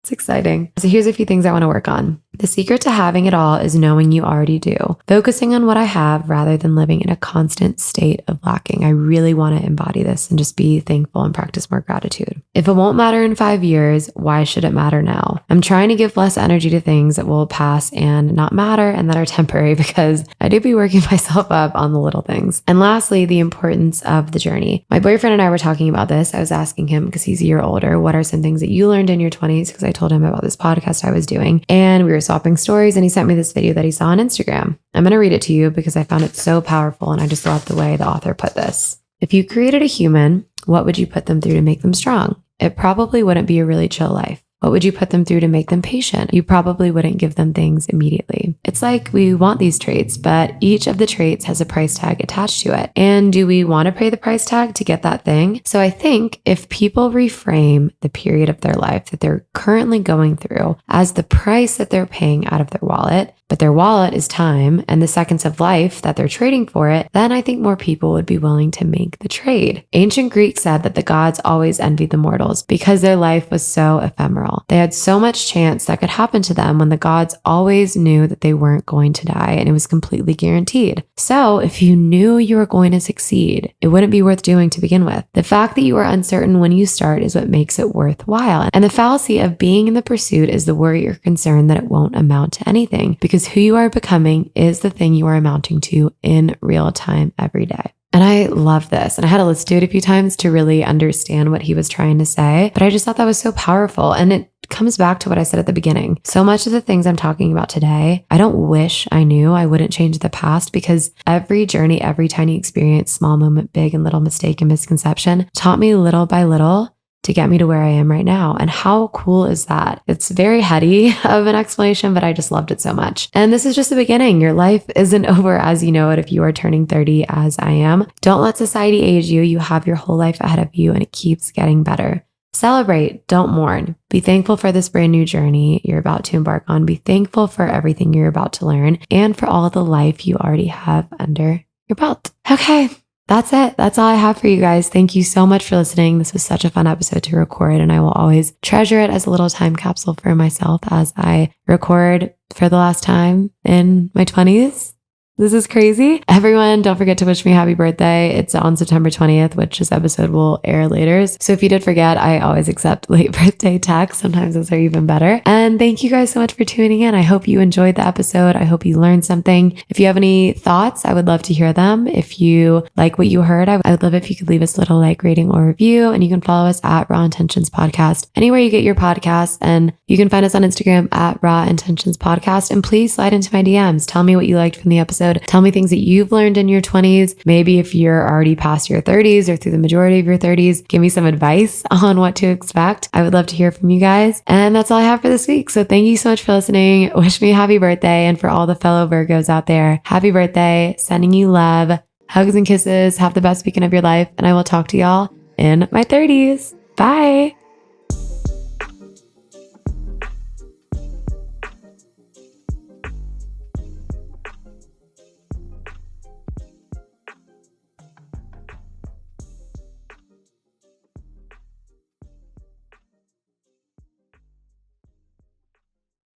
It's exciting. So here's a few things I want to work on. The secret to having it all is knowing you already do, focusing on what I have rather than living in a constant state of lacking. I really want to embody this and just be thankful and practice more gratitude. If it won't matter in 5 years, why should it matter now? I'm trying to give less energy to things that will pass and not matter and that are temporary because I do be working myself up on the little things. And lastly, the importance of the journey. My boyfriend and I were talking about this. I was asking him, because he's a year older, what are some things that you learned in your 20s? Because I told him about this podcast I was doing, and we were swapping stories, and he sent me this video that he saw on Instagram. I'm going to read it to you because I found it so powerful, and I just love the way the author put this. If you created a human, what would you put them through to make them strong? It probably wouldn't be a really chill life. What would you put them through to make them patient? You probably wouldn't give them things immediately. It's like we want these traits, but each of the traits has a price tag attached to it. And do we want to pay the price tag to get that thing? So I think if people reframe the period of their life that they're currently going through as the price that they're paying out of their wallet, but their wallet is time and the seconds of life that they're trading for it, then I think more people would be willing to make the trade. Ancient Greeks said that the gods always envied the mortals because their life was so ephemeral. They had so much chance that could happen to them when the gods always knew that they weren't going to die and it was completely guaranteed. So if you knew you were going to succeed, it wouldn't be worth doing to begin with. The fact that you are uncertain when you start is what makes it worthwhile. And the fallacy of being in the pursuit is the worry or concern that it won't amount to anything, because who you are becoming is the thing you are amounting to in real time every day. And I love this. And I had to listen to it a few times to really understand what he was trying to say. But I just thought that was so powerful. And it comes back to what I said at the beginning. So much of the things I'm talking about today, I don't wish I knew. I wouldn't change the past, because every journey, every tiny experience, small moment, big and little mistake and misconception taught me little by little to get me to where I am right now. And how cool is that? It's very heady of an explanation, but I just loved it so much. And this is just the beginning. Your life isn't over as you know it if you are turning 30 as I am. Don't let society age you. You have your whole life ahead of you and it keeps getting better. Celebrate, don't mourn. Be thankful for this brand new journey you're about to embark on. Be thankful for everything you're about to learn and for all the life you already have under your belt. Okay. That's it. That's all I have for you guys. Thank you so much for listening. This was such a fun episode to record, and I will always treasure it as a little time capsule for myself as I record for the last time in my 20s. This is crazy. Everyone, don't forget to wish me happy birthday. It's on September 20th, which this episode will air later. So if you did forget, I always accept late birthday texts. Sometimes those are even better. And thank you guys so much for tuning in. I hope you enjoyed the episode. I hope you learned something. If you have any thoughts, I would love to hear them. If you like what you heard, I would love if you could leave us a little like, rating, or review. And you can follow us at Raw Intentions Podcast, anywhere you get your podcasts. And you can find us on Instagram at Raw Intentions Podcast. And please slide into my DMs. Tell me what you liked from the episode. Tell me things that you've learned in your 20s. Maybe if you're already past your 30s or through the majority of your 30s, give me some advice on what to expect. I would love to hear from you guys. And that's all I have for this week. So thank you so much for listening. Wish me a happy birthday. And for all the fellow Virgos out there, happy birthday. Sending you love, hugs and kisses. Have the best weekend of your life. And I will talk to y'all in my 30s. Bye.